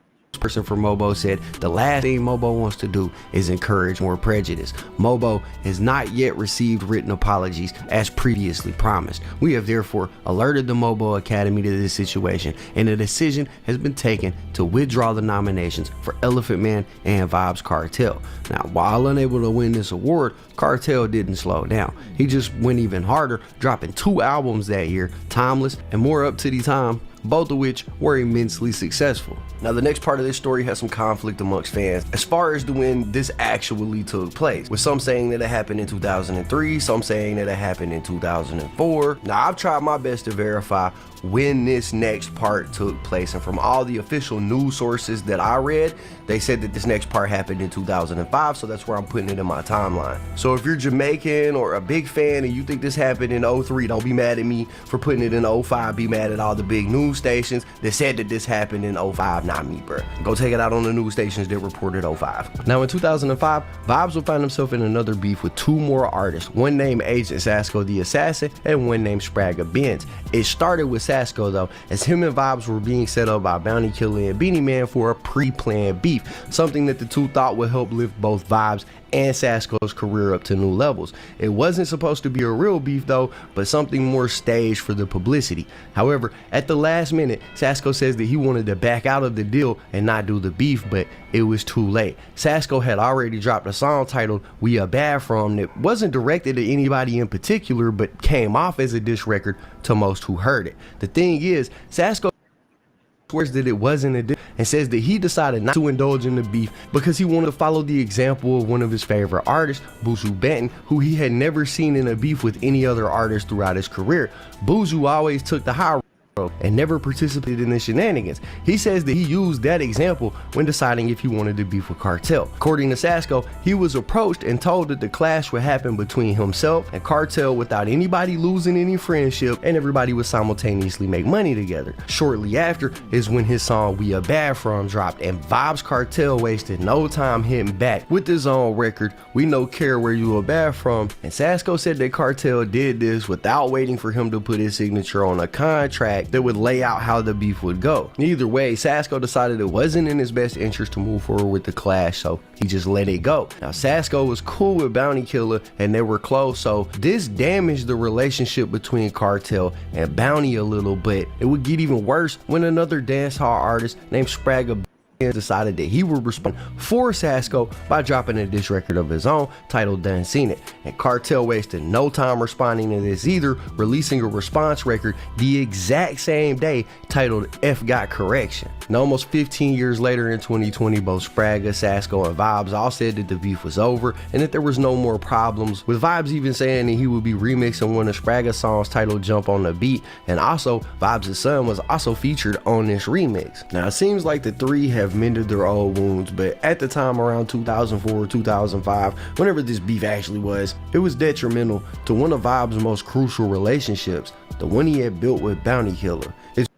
[SPEAKER 8] for MOBO said the last thing MOBO wants to do is encourage more prejudice. MOBO has not yet received written apologies as previously promised. We have therefore alerted the MOBO Academy to this situation, and a decision has been taken to withdraw the nominations for Elephant Man and Vybz Kartel. Now, while unable to win this award, Cartel didn't slow down. He just went even harder, dropping 2 albums that year, Timeless and More Up to the Time, both of which were immensely successful. Now, the next part of this story has some conflict amongst fans as far as to when this actually took place, with some saying that it happened in 2003, some saying that it happened in 2004. Now, I've tried my best to verify when this next part took place, and from all the official news sources that I read, they said that this next part happened in 2005, so that's where I'm putting it in my timeline. So if you're Jamaican or a big fan and you think this happened in 03, don't be mad at me for putting it in 05. Be mad at all the big news stations that said that this happened in 05, not me, bro. Go take it out on the news stations that reported 05. Now, in 2005, Vybz would find himself in another beef with 2 more artists, one named Agent Sasco the Assassin and one named Spragga Benz. It started with Sasco though, as him and Vybz were being set up by Bounty Killer and Beanie Man for a pre-planned beef, something that the two thought would help lift both Vybz and Sasco's career up to new levels. It wasn't supposed to be a real beef though, but something more staged for the publicity. However, at the last minute, Sasco says that he wanted to back out of the deal and not do the beef, but it was too late. Sasco had already dropped a song titled We A Bad From that wasn't directed at anybody in particular, but came off as a diss record to most who heard it. The thing is, Sasco swears that it wasn't a diss and says that he decided not to indulge in the beef because he wanted to follow the example of one of his favorite artists, Buju Banton, who he had never seen in a beef with any other artist throughout his career. Buju always took the high road and never participated in the shenanigans. He says that he used that example when deciding if he wanted to beef with Cartel. According to Sasco, he was approached and told that the clash would happen between himself and Cartel without anybody losing any friendship, and everybody would simultaneously make money together. Shortly after is when his song We A Bad From dropped, and Vybz Kartel wasted no time hitting back with his own record, We No Care Where You A Bad From, and Sasco said that Cartel did this without waiting for him to put his signature on a contract that would lay out how the beef would go. Either way, Sasco decided it wasn't in his best interest to move forward with the clash, so he just let it go. Now, Sasco was cool with Bounty Killer and they were close, so this damaged the relationship between Cartel and Bounty a little bit. It would get even worse when another dancehall artist named Spragga decided that he would respond for Sasco by dropping a diss record of his own titled Done Seen It, and Cartel wasted no time responding to this either, releasing a response record the exact same day titled F Got Correction. Now, almost 15 years later in 2020, both Spragga, Sasco, and Vybz all said that the beef was over and that there was no more problems, with Vybz even saying that he would be remixing one of Spragga's songs titled Jump on the Beat, and also Vybz' son was also featured on this remix. Now, it seems like the three have mended their old wounds, but at the time around 2004 2005, whenever this beef actually was, it was detrimental to one of Vybz' most crucial relationships, the one he had built with Bounty Killer. It's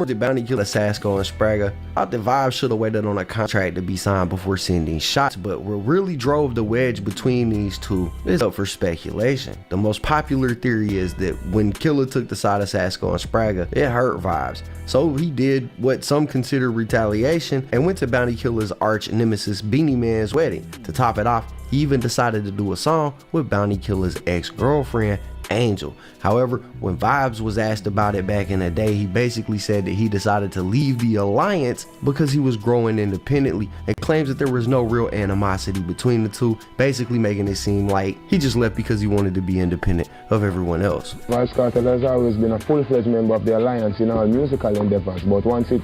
[SPEAKER 8] The Bounty Killer, Sasco, and Spragga thought the Vybz should have waited on a contract to be signed before sending shots, but what really drove the wedge between these two is up for speculation. The most popular theory is that when Killer took the side of Sasco and Spragga, it hurt Vybz. So he did what some consider retaliation and went to Bounty Killer's arch nemesis Beanie Man's wedding. To top it off, he even decided to do a song with Bounty Killer's ex-girlfriend, Angel. However, when Vybz was asked about it back in the day, he basically said that he decided to leave the alliance because he was growing independently and claims that there was no real animosity between the two, basically making it seem like he just left because he wanted to be independent of everyone else.
[SPEAKER 12] Vybz Kartel has always been a full-fledged member of the alliance in all musical endeavors, but once it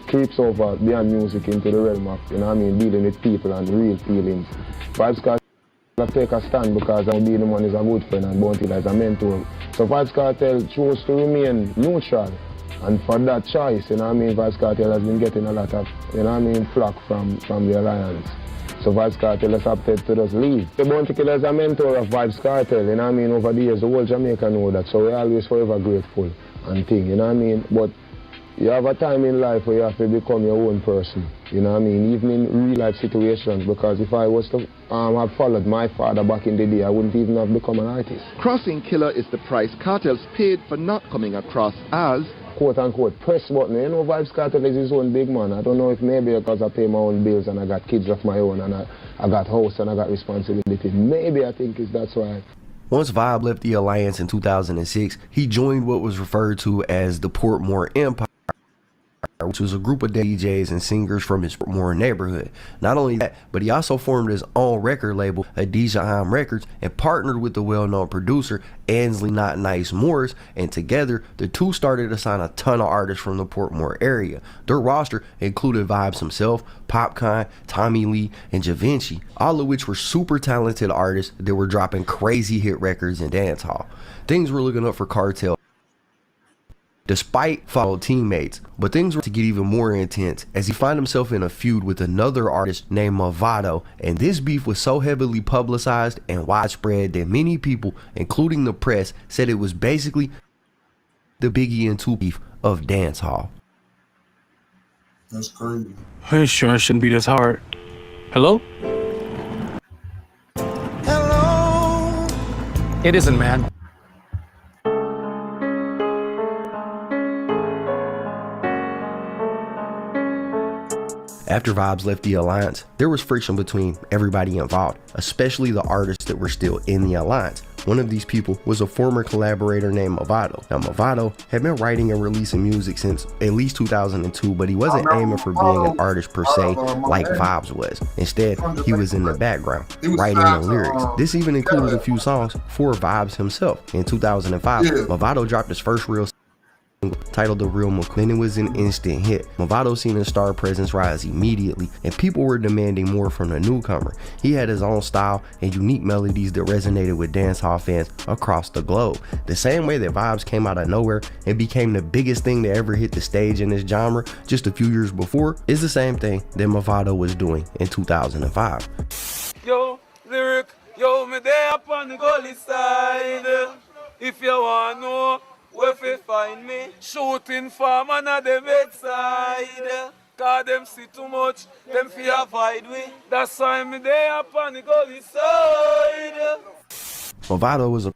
[SPEAKER 12] creeps over beyond music into the realm of, dealing with people and real feelings, Vybz Kartel take a stand because Beenie Man is a good friend and Bounty as a mentor. So Vybz Kartel chose to remain neutral, and for that choice, Vybz Kartel has been getting a lot of, flack from the alliance. So Vybz Kartel has opted to just leave. The Bounty Killer is a mentor of Vybz Kartel, over the years the whole Jamaica know that, so we're always forever grateful and thing, but you have a time in life where you have to become your own person, even in real life situations, because if I was to have followed my father back in the day, I wouldn't even have become an artist.
[SPEAKER 20] Crossing Killer is the price Cartel's paid for not coming across as
[SPEAKER 12] quote-unquote press button. Vybz Kartel is his own big man. I don't know if maybe because I pay my own bills and I got kids of my own and I got house and I got responsibility. Maybe I think that's why.
[SPEAKER 8] Once Vybz left the alliance in 2006, he joined what was referred to as the Portmore Empire, which was a group of DJs and singers from his Portmore neighborhood. Not only that, but he also formed his own record label, Adidjaheim Records, and partnered with the well-known producer Ansley Not Nice Morris, and together the two started to sign a ton of artists from the Portmore area. Their roster included Vybz himself, Popcaan, Tommy Lee, and Javinci, all of which were super talented artists that were dropping crazy hit records in dancehall. Things were looking up for Cartel despite fellow teammates, but things were to get even more intense as he found himself in a feud with another artist named Mavado, and this beef was so heavily publicized and widespread that many people, including the press, said it was basically the Biggie and Tupac beef of dancehall.
[SPEAKER 1] That's crazy.
[SPEAKER 5] Are you sure it shouldn't be this hard? Hello?
[SPEAKER 21] Hello?
[SPEAKER 5] It isn't, man.
[SPEAKER 8] After Vybz left the alliance, there was friction between everybody involved, especially the artists that were still in the alliance. One of these people was a former collaborator named Mavado. Now Mavado had been writing and releasing music since at least 2002, but he wasn't aiming for being an artist per se like Vybz was. Instead, he was in the background, writing the lyrics. This even included a few songs for Vybz himself. In 2005, Mavado dropped his first real titled The Real McQueen. It was an instant hit. Mavado seen his star presence rise immediately, and people were demanding more from the newcomer. He had his own style and unique melodies that resonated with dancehall fans across the globe. The same way that Vybz came out of nowhere and became the biggest thing to ever hit the stage in this genre just a few years before is the same thing that Mavado was doing in 2005.
[SPEAKER 21] Yo, lyric, yo, me there up on the Gully side. If you want know where fi find me, shooting for man at the bedside. Cause them see too much, them fi avoid we. That's why me there up on the Gully side.
[SPEAKER 8] Mavado was a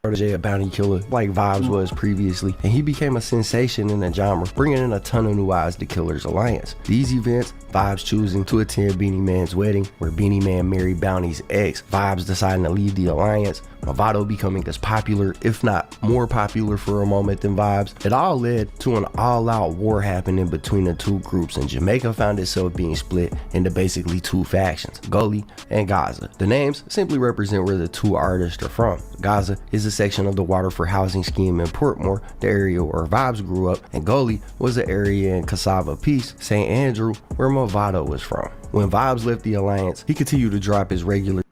[SPEAKER 8] protege of Bounty Killer like Vybz was previously, and he became a sensation in the genre, bringing in a ton of new eyes to Killer's alliance. These events, Vybz choosing to attend Beenie Man's wedding, where Beenie Man married Bounty's ex, Vybz deciding to leave the alliance, Mavado becoming as popular, if not more popular for a moment than Vybz. It all led to an all-out war happening between the two groups, and Jamaica found itself being split into basically two factions, Gully and Gaza. The names simply represent where the two artists are from. Gaza is a section of the Water for Housing scheme in Portmore, the area where Vybz grew up, and Gully was an area in Cassava Peace, St. Andrew, where Mavado was from. When Vybz left the alliance, he continued to drop his regular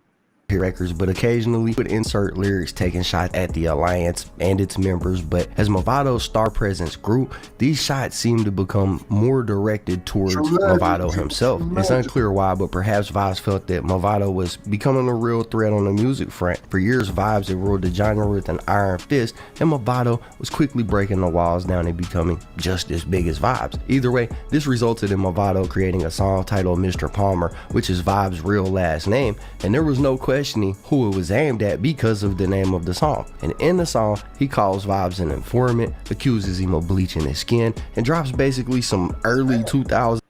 [SPEAKER 8] hit records, but occasionally would insert lyrics taking shots at the Alliance and its members. But as Movado's star presence grew, these shots seemed to become more directed towards Movado himself. It's unclear why, but perhaps Vybz felt that Movado was becoming a real threat on the music front. For years, Vybz had ruled the genre with an iron fist, and Movado was quickly breaking the walls down and becoming just as big as Vybz. Either way, this resulted in Movado creating a song titled Mr. Palmer, which is Vybz' real last name, and there was no questioning who it was aimed at because of the name of the song. And in the song, he calls Vybz an informant, accuses him of bleaching his skin, and drops basically some early 2000s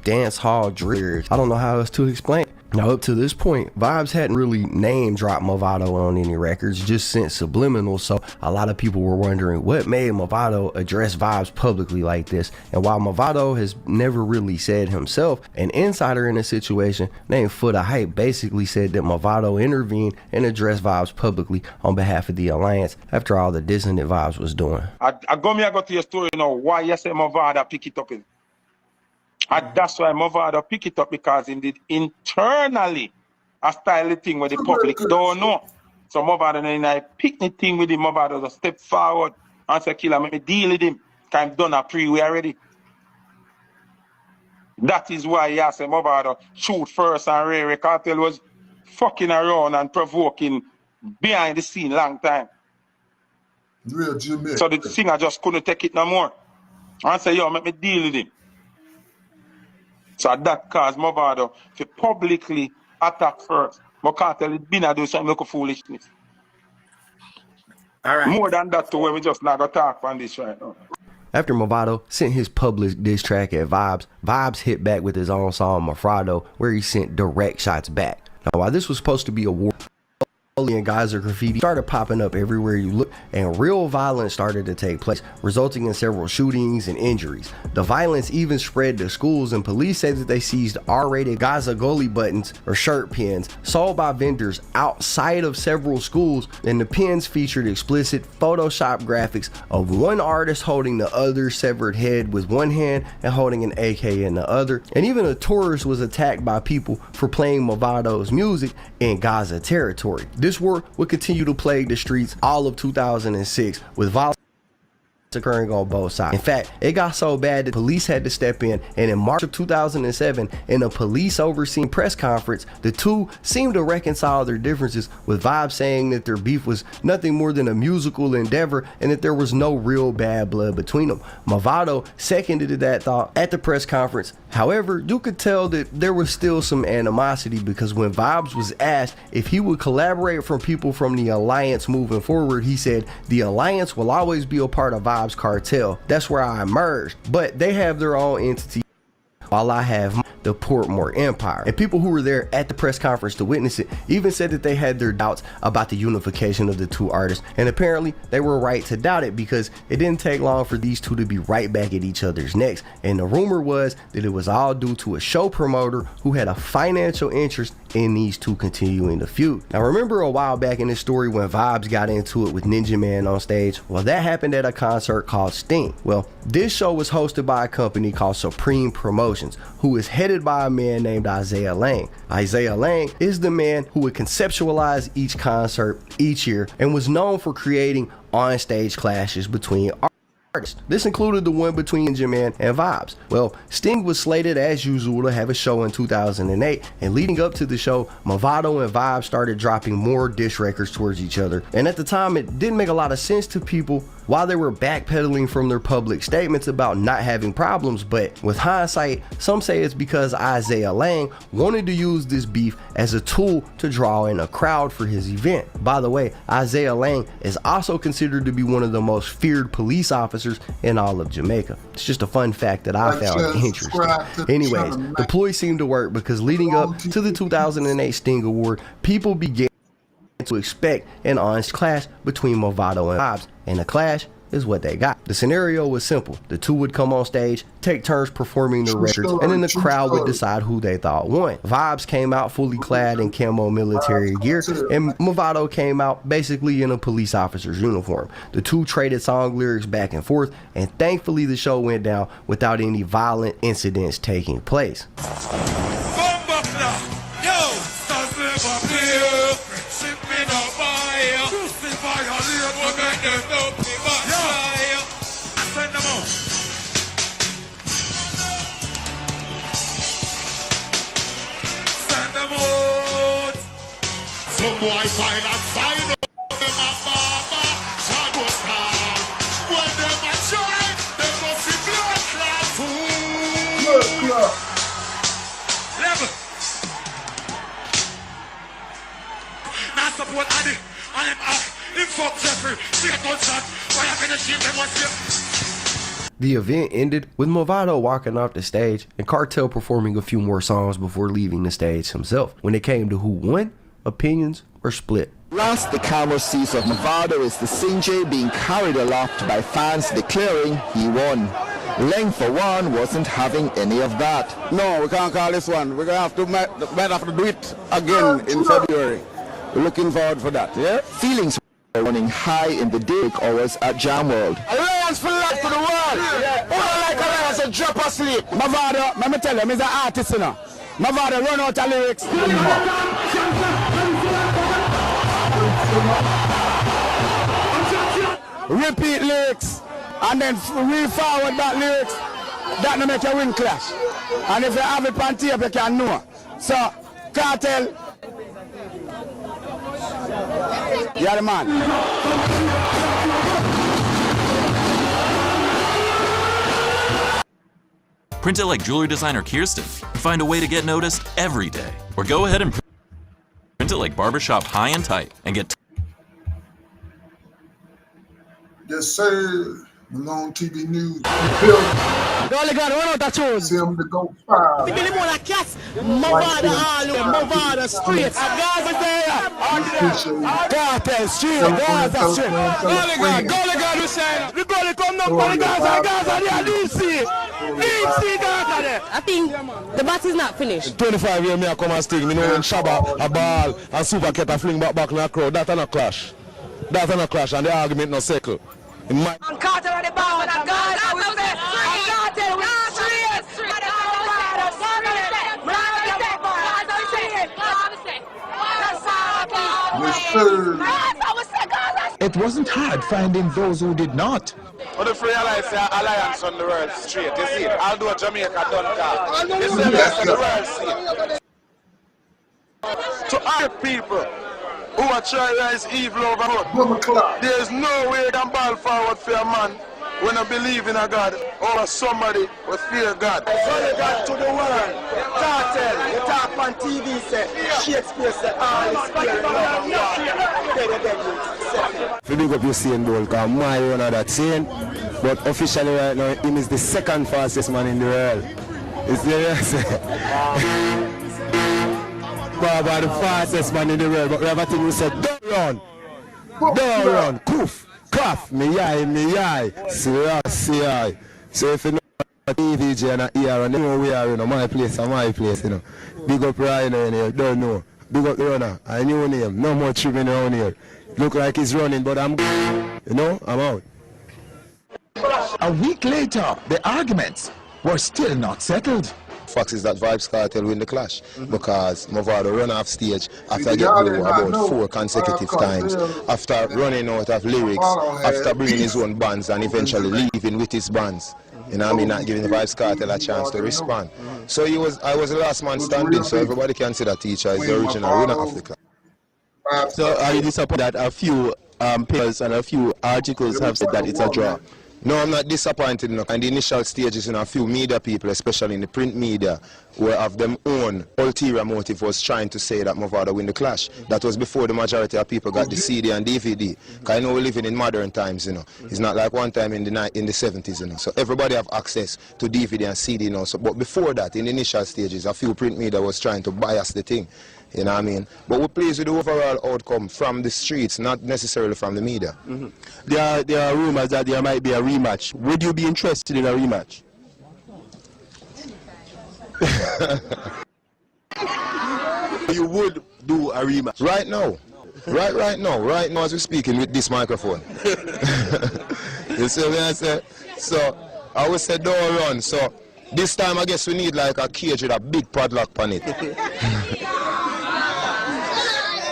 [SPEAKER 8] dance hall drill. I don't know how else to explain it. Now, up to this point, Vybz hadn't really name dropped Movado on any records, just sent subliminal, so a lot of people were wondering what made Movado address Vybz publicly like this. And while Movado has never really said himself, an insider in the situation named Feuds the Hype basically said that Movado intervened and addressed Vybz publicly on behalf of the Alliance after all the dissing that Vybz was doing.
[SPEAKER 2] I got to your story, why you say Movado pick it up. And that's why Movado pick it up, because indeed internally a style the thing where the public don't know. So Movado and I pick the thing with him. Movado just step forward and say, killer, make me deal with him. I'm done a pre-way already. That is why you say Movado shoot first and Ray Cartel was fucking around and provoking behind the scene long time.
[SPEAKER 1] Real Jamaican.
[SPEAKER 2] So the singer just couldn't take it no more. And say, yo, make me deal with him. So that caused Movado to publicly attack first. But Cartel had been doing some local foolishness.
[SPEAKER 14] All right.
[SPEAKER 2] More than that, to where we just not gonna talk on this right now.
[SPEAKER 8] After Movado sent his public diss track at Vybz, Vybz hit back with his own song Mafrado, where he sent direct shots back. Now, while this was supposed to be a war, and Gaza graffiti started popping up everywhere you look, and real violence started to take place, resulting in several shootings and injuries. The violence even spread to schools, and police said that they seized R-rated Gaza Gully buttons or shirt pins sold by vendors outside of several schools, and the pins featured explicit Photoshop graphics of one artist holding the other's severed head with one hand and holding an AK in the other. And even a tourist was attacked by people for playing Movado's music in Gaza territory. This war would continue to plague the streets all of 2006, with violence occurring on both sides. In fact, it got so bad that police had to step in, and in March of 2007, in a police overseen press conference, the two seemed to reconcile their differences, with Vybz saying that their beef was nothing more than a musical endeavor and that there was no real bad blood between them. Movado seconded that thought at the press conference. However, you could tell that there was still some animosity, because when Vybz was asked if he would collaborate from people from the Alliance moving forward, he said, "The Alliance will always be a part of Vybz Kartel. That's where I emerged, but they have their own entity, while I have the Portmore Empire." And people who were there at the press conference to witness it even said that they had their doubts about the unification of the two artists, and apparently they were right to doubt it, because it didn't take long for these two to be right back at each other's necks. And the rumor was that it was all due to a show promoter who had a financial interest in these two continuing the feud. Now, remember a while back in this story when Vybz got into it with Ninja Man on stage? Well, that happened at a concert called Sting. Well, this show was hosted by a company called Supreme Promotions, who is headed by a man named Isaiah Lang. Isaiah Lang is the man who would conceptualize each concert each year and was known for creating on-stage clashes between artists. This included the one between Ninja Man and Vybz. Well, Sting was slated as usual to have a show in 2008, and leading up to the show, Movado and Vybz started dropping more diss records towards each other. And at the time, it didn't make a lot of sense to people while they were backpedaling from their public statements about not having problems. But with hindsight, some say it's because Isaiah Lang wanted to use this beef as a tool to draw in a crowd for his event. By the way, Isaiah Lang is also considered to be one of the most feared police officers in all of Jamaica. It's just a fun fact that I found interesting. Anyways, the ploy seemed to work, because leading up to the 2008 Sting Award, people began to expect an honest clash between Movado and Vybz, and the clash is what they got. The scenario was simple. The two would come on stage, take turns performing their records, and then the crowd would decide who they thought won. Vybz came out fully clad in camo military gear, and Movado came out basically in a police officer's uniform. The two traded song lyrics back and forth, and thankfully the show went down without any violent incidents taking place.
[SPEAKER 21] Yo,
[SPEAKER 3] never play. Ship me no buy. Me violate. We make them know me backfire. Send them out. Send them out. Some boy find and find out. Them a barber. Shadow star. When them a try, them must be blood clot.
[SPEAKER 1] Blood clot.
[SPEAKER 3] Level. Now support Addy. And him him fuck Jeffrey. See a gunshot. Why you gonna shoot them once you?
[SPEAKER 8] The event ended with Movado walking off the stage and Cartel performing a few more songs before leaving the stage himself. When it came to who won, opinions were split.
[SPEAKER 22] Last, the camera sees of Movado is the Sinjay being carried aloft by fans declaring he won. Leng, for one, wasn't having any of that.
[SPEAKER 23] No, we can't call this one. We're gonna have to do it again in February. We're looking forward for that, yeah?
[SPEAKER 22] Feelings were running high in the day hours at Jam World.
[SPEAKER 23] Alliance for life for the world! Yeah. Who don't like Alliance and drop asleep? Movado, let me tell you, he's an artist, you know. Movado run out of lyrics. Repeat lyrics and then re-forward that lyrics. That no make you win clash. And if you have it on tape, you can know. So, Cartel, you're the man.
[SPEAKER 24] Print it like jewelry designer Kirsten and find a way to get noticed every day. Or go ahead and print it like barbershop high and tight and get
[SPEAKER 1] Yes, sir. Malone TV News.
[SPEAKER 23] Gully got run out of tune.
[SPEAKER 1] Tell him to go fire.
[SPEAKER 23] Give me more like cats. Movado all Movado streets. Gaza there. Cartel street. Gaza street. Gully got we say. The Gully come down for the Gaza. Gaza there. DC. DC Gaza there.
[SPEAKER 25] I think the bat is not finished.
[SPEAKER 18] 25 years me I come and sting. Me know when Shabba, a ball, and Super Cat a fling back in the crowd. That and a clash. That and a clash and the argument no circle.
[SPEAKER 25] And Cartel on the ball, and Gaza we say, and Cartel we street, and Movado street.
[SPEAKER 23] It wasn't hard finding those who did not.
[SPEAKER 3] But if you realize Alliance on the world street, you see it. I'll do a Jamaica done car. You see Alliance on the world street. To our people who are trying to rise evil over there is no way can ball forward for a man when I believe in a God or somebody who fear God.
[SPEAKER 23] Follow God to the world. Cartel, you talk on TV, say Shakespeare said, all is fear love.
[SPEAKER 18] If you big up your scene, ball, because my one of that scene, but officially right now, him is the second fastest man in the world. It's the Baba the fastest man in the world, but everything we said, don't run, coof, cough, me eye, see. So if you know TVJ and ER and you know we are, you know, my place, you know. Big up Ryan in here, don't know. Big up the runner, I knew name, no more tripping around here. Look like he's running, but I'm out.
[SPEAKER 23] A week later, the arguments were still not settled.
[SPEAKER 9] Fact is that Vybz Kartel win the clash because Movado run off stage after getting blue about 4 consecutive times, after running out of lyrics, after bringing his own bands and eventually leaving with his bands. You know what I mean? Not giving Vybz Kartel a chance to respond. So I was the last man standing, so everybody can see that Teacher is the original winner of the clash.
[SPEAKER 22] So are you disappointed that a few papers and a few articles have said that it's a draw?
[SPEAKER 9] No, I'm not disappointed. No. In the initial stages, you know, a few media people, especially in the print media, were of them own ulterior motive was trying to say that Movado win the clash. That was before the majority of people got the CD and DVD. Because I know we're living in modern times, you know. It's not like one time in the 70s, you know. So everybody have access to DVD and CD now. So, but before that, in the initial stages, a few print media was trying to bias the thing. You know what I mean? But we're pleased with the overall outcome from the streets, not necessarily from the media.
[SPEAKER 22] There are rumors that there might be a rematch. Would you be interested in a rematch?
[SPEAKER 9] You would do a rematch? Right now. Right now as we're speaking with this microphone. You see what I say? So, I would say don't run. So, this time I guess we need like a cage with a big padlock on it.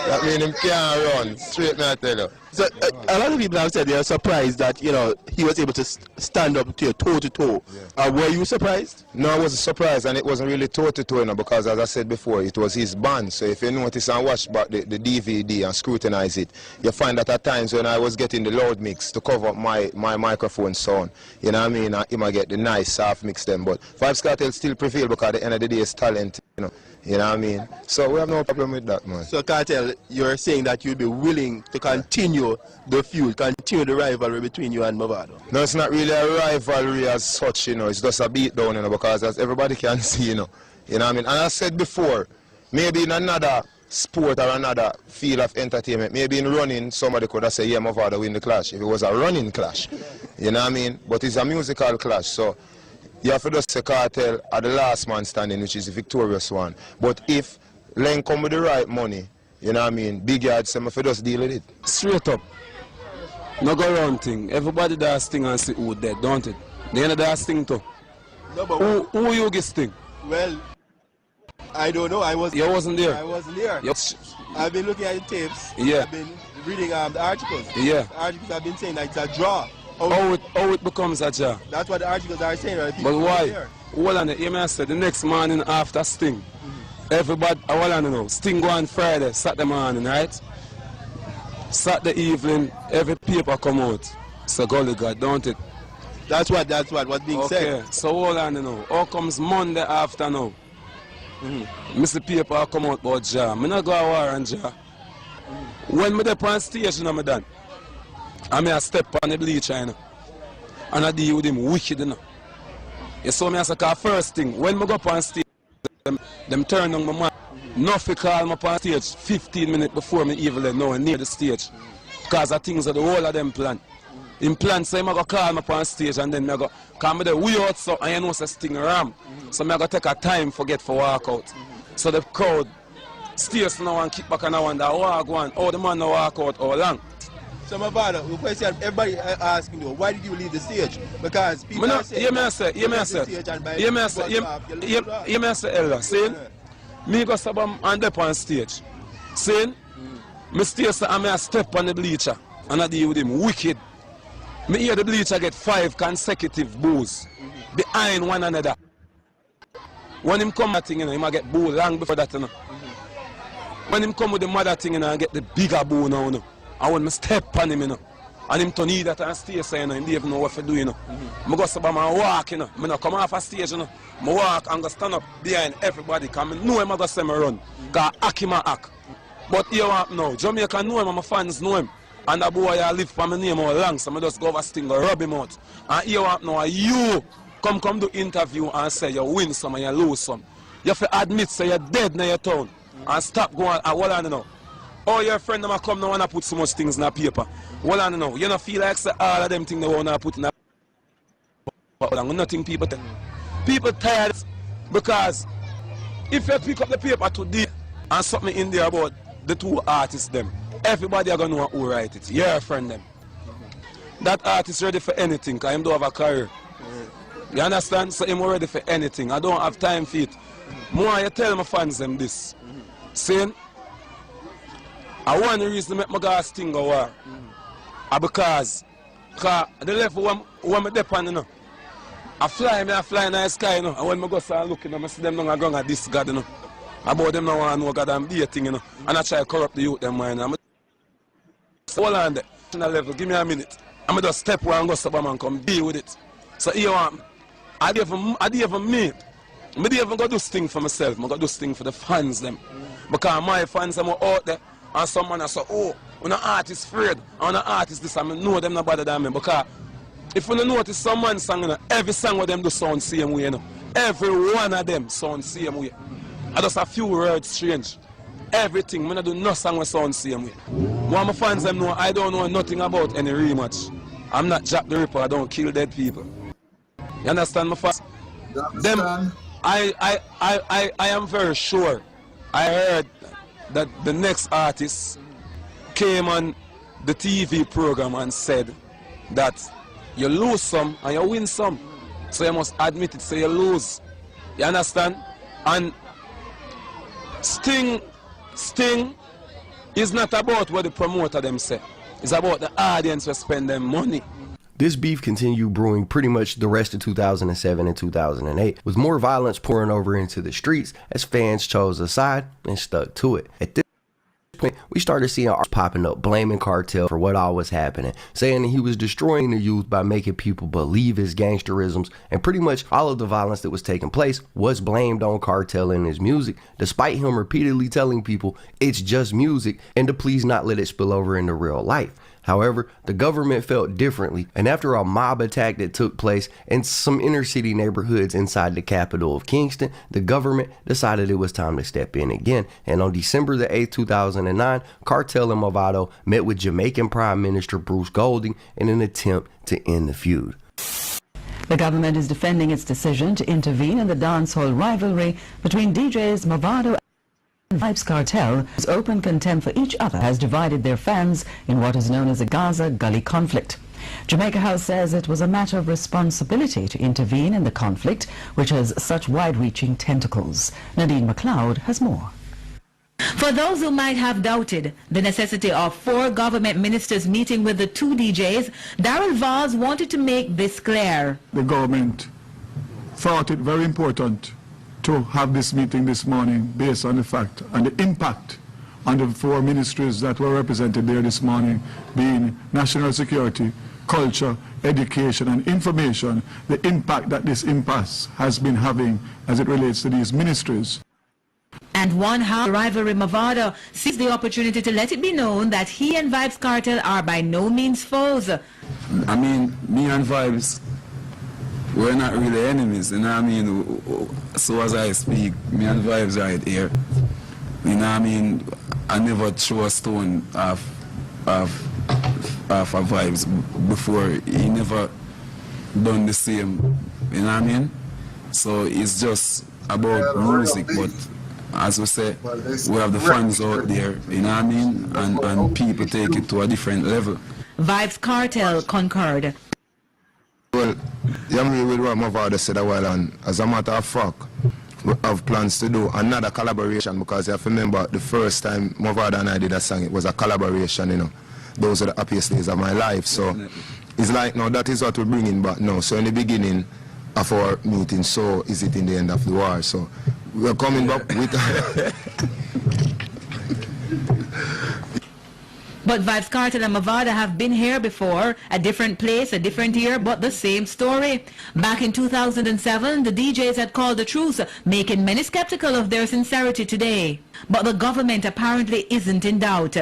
[SPEAKER 9] That means him can't run. Straight me I tell you.
[SPEAKER 4] So a lot of people have said they are surprised that he was able to stand up to you toe to toe. Were you surprised?
[SPEAKER 9] No, I wasn't surprised, and it wasn't really toe to toe, because as I said before, it was his band. So if you notice and watch back the DVD and scrutinize it, you find that at times when I was getting the loud mix to cover my microphone sound, you know what I mean, he might get the nice soft mix them. But Vybz Kartel still prevail because at the end of the day it's talent, you know what I mean. So we have no problem with that, man.
[SPEAKER 4] So Cartel, you're saying that you'd be willing to continue the feud, continue the rivalry between you and Mavado?
[SPEAKER 9] No, it's not really a rivalry as such, it's just a beatdown, because as everybody can see, you know what I mean. And I said before, maybe in another sport or another field of entertainment, maybe in running, somebody could have said, yeah, Mavado win the clash, if it was a running clash, you know what I mean. But it's a musical clash, so you have to just say Cartel are the last man standing, which is the victorious one. But if Len come with the right money, you know what I mean, big yard, some of you just deal with it.
[SPEAKER 21] Straight up. No go round thing. Everybody does thing and see who dead, don't it? The end of that thing too.
[SPEAKER 4] No, but
[SPEAKER 21] who you get thing?
[SPEAKER 4] Well, I don't know.
[SPEAKER 21] You wasn't there.
[SPEAKER 4] I wasn't there. I've been looking at the tapes.
[SPEAKER 21] Yeah.
[SPEAKER 4] I've been reading the articles.
[SPEAKER 21] Yeah.
[SPEAKER 4] The articles have been saying that it's a draw.
[SPEAKER 21] How it becomes a draw?
[SPEAKER 4] That's what the articles are saying. Right?
[SPEAKER 21] But why? Hold on, hear me say, the next morning after Sting, everybody, hold on now, Sting go on Friday, Saturday morning, right? Saturday evening, every paper come out. So Gully God, don't it?
[SPEAKER 4] That's what's being said.
[SPEAKER 21] Okay, so hold on now. How comes Monday after now? Mr. Paper come out about Jah. I not go to war on Jah. When me dey on stage, I'm done. I step on the bleacher, and I deal with him wicked, You saw me as a first thing, when I go up on stage, them turn on my mind. Nothing call me up on stage 15 minutes before me even know near the stage. Because the things are the whole of them plan. In plan, so I go call me up on stage and then I go, come there, we out so and you know it's Sting ram. So I go take a time forget for walk out. So the crowd stays now and kick back and I wonder, how the man now walk out, how long?
[SPEAKER 4] So Mavado, the question everybody asking you, why did you leave the stage? Because people are saying,
[SPEAKER 21] Ella, see? Me go sabam and up on stage. See? Me stay so I step on the bleacher and I deal with him wicked. Me hear the bleacher get 5 consecutive boos behind one another. When him come that thing, he might get boo long before that. When him come with the mother thing, I get the bigger boo now. I want me step on him, and him turn that and stay so, he don't even know what to do, I go so I walk, I don't come off a stage, I walk and go stand up behind everybody, because I know him I go say me run, because I hack him a hack. But here I now, Jamaica know him and my fans know him, and the boy I live for my name all long, so I just go over Sting, go rub him out. And here I now, you come do interview and say you win some and you lose some. You have to admit say you're dead in your town, and stop going, hold on now. Oh, your friend them come now and put so much things in the paper. Well, I don't know. You don't feel like say all of them things they want to put in the paper. Nothing people tell. People tired because if you pick up the paper today and something in there about the 2 artists them, everybody are going to know who write it. Your friend them. That artist ready for anything because him don't have a career. You understand? So him ready for anything. I don't have time for it. More you tell my fans them this. Saying, I want the reason to make my guys Sting go war. Because the level when I depend, I fly in the sky, and when I go start looking, I see them now going at this God, about them now and know God I'm dating, and I try to corrupt the youth them mind. Hold on there, level, give me a minute. I'm just step where and go stop and come deal with it. So here I didn't even go do Sting for myself, I go do Sting for the fans them. Because my fans are out there. And some man say, oh, when an artist afraid, and an artist this, I know them not better than me. Because if you notice some man song, every song of them do sound same way. Every one of them sound same way. I just a few words strange. Everything, I do no song with sound same way. One of my fans them know I don't know nothing about any rematch. I'm not Jack the Ripper, I don't kill dead people. You understand my fans? Them, I am very sure. I heard that the next artist came on the TV program and said that you lose some and you win some. So you must admit it, so you lose. You understand? And Sting It's not about what the promoter them say. It's about the audience who spend their money.
[SPEAKER 8] This beef continued brewing pretty much the rest of 2007 and 2008, with more violence pouring over into the streets as fans chose a side and stuck to it. At this point, we started seeing artists popping up blaming Cartel for what all was happening, saying that he was destroying the youth by making people believe his gangsterisms, and pretty much all of the violence that was taking place was blamed on Cartel and his music, despite him repeatedly telling people it's just music and to please not let it spill over into real life. However, the government felt differently, and after a mob attack that took place in some inner city neighborhoods inside the capital of Kingston, the government decided it was time to step in again. And on December the 8th, 2009, Cartel and Mavado met with Jamaican Prime Minister Bruce Golding in an attempt to end the feud.
[SPEAKER 6] The government is defending its decision to intervene in the dancehall rivalry between DJs Mavado and Vybz Kartel, whose open contempt for each other has divided their fans in what is known as the Gaza Gully conflict. Jamaica House says it was a matter of responsibility to intervene in the conflict, which has such wide-reaching tentacles. Nadine McLeod has more.
[SPEAKER 7] For those who might have doubted the necessity of 4 government ministers meeting with the 2 DJs, Darrell Vaz wanted to make this clear.
[SPEAKER 10] The government thought it very important to have this meeting this morning based on the fact and the impact on the 4 ministries that were represented there this morning, being national security, culture, education and information, the impact that this impasse has been having as it relates to these ministries.
[SPEAKER 7] And one half rivalry, Mavado seized the opportunity to let it be known that he and Vybz Kartel are by no means foes.
[SPEAKER 21] I mean, me and Vybz, we're not really enemies, you know what I mean? So as I speak, me and Vybz right here. You know what I mean? I never threw a stone off a Vybz before. He never done the same, you know what I mean? So it's just about music, but as we say, we have the fans out there, you know what I mean? And people take it to a different level.
[SPEAKER 7] Vybz Kartel concurred.
[SPEAKER 9] Well, you agree with what Mavado said a while, and as a matter of fact, we have plans to do another collaboration, because you have to remember the first time Mavado and I did a song, it was a collaboration, you know. Those are the happiest days of my life. So it's like, now that is what we're bringing back now. So in the beginning of our meeting, so is it in the end of the war. So we're coming back with...
[SPEAKER 7] But Vybz Kartel and Mavado have been here before, a different place, a different year, but the same story. Back in 2007, the DJs had called the truce, making many skeptical of their sincerity today. But the government apparently isn't in doubt.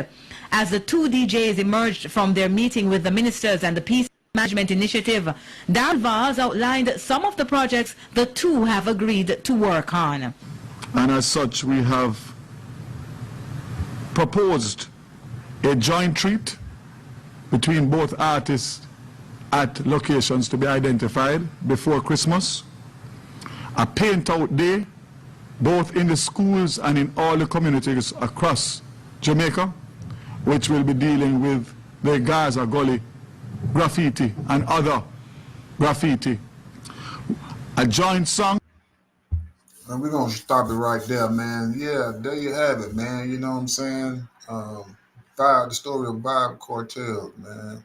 [SPEAKER 7] As the 2 DJs emerged from their meeting with the ministers and the Peace Management Initiative, Darrell Vaz outlined some of the projects the 2 have agreed to work on.
[SPEAKER 10] And as such, we have proposed a joint treat between both artists at locations to be identified before Christmas, a paint-out day both in the schools and in all the communities across Jamaica, which will be dealing with the Gaza Gully graffiti and other graffiti. A joint song.
[SPEAKER 1] And we're going to stop it right there, man. Yeah, there you have it, man. You know what I'm saying? The story of Vybz Kartel, man.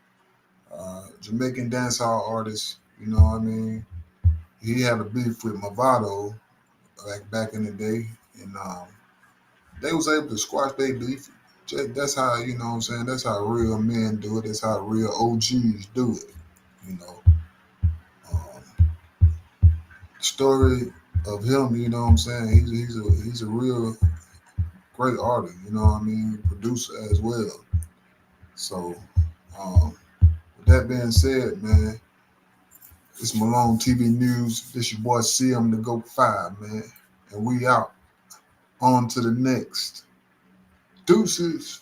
[SPEAKER 1] Jamaican dancehall artist, you know what I mean? He had a beef with Mavado back in the day, and they was able to squash their beef. That's how, you know what I'm saying, that's how real men do it. That's how real OGs do it, you know. Story of him, you know what I'm saying, he's a real great artist, you know what I mean, producer as well. So, with that being said, man, it's Malone TV News. This your boy CM the Go 5, man. And we out. On to the next. Deuces.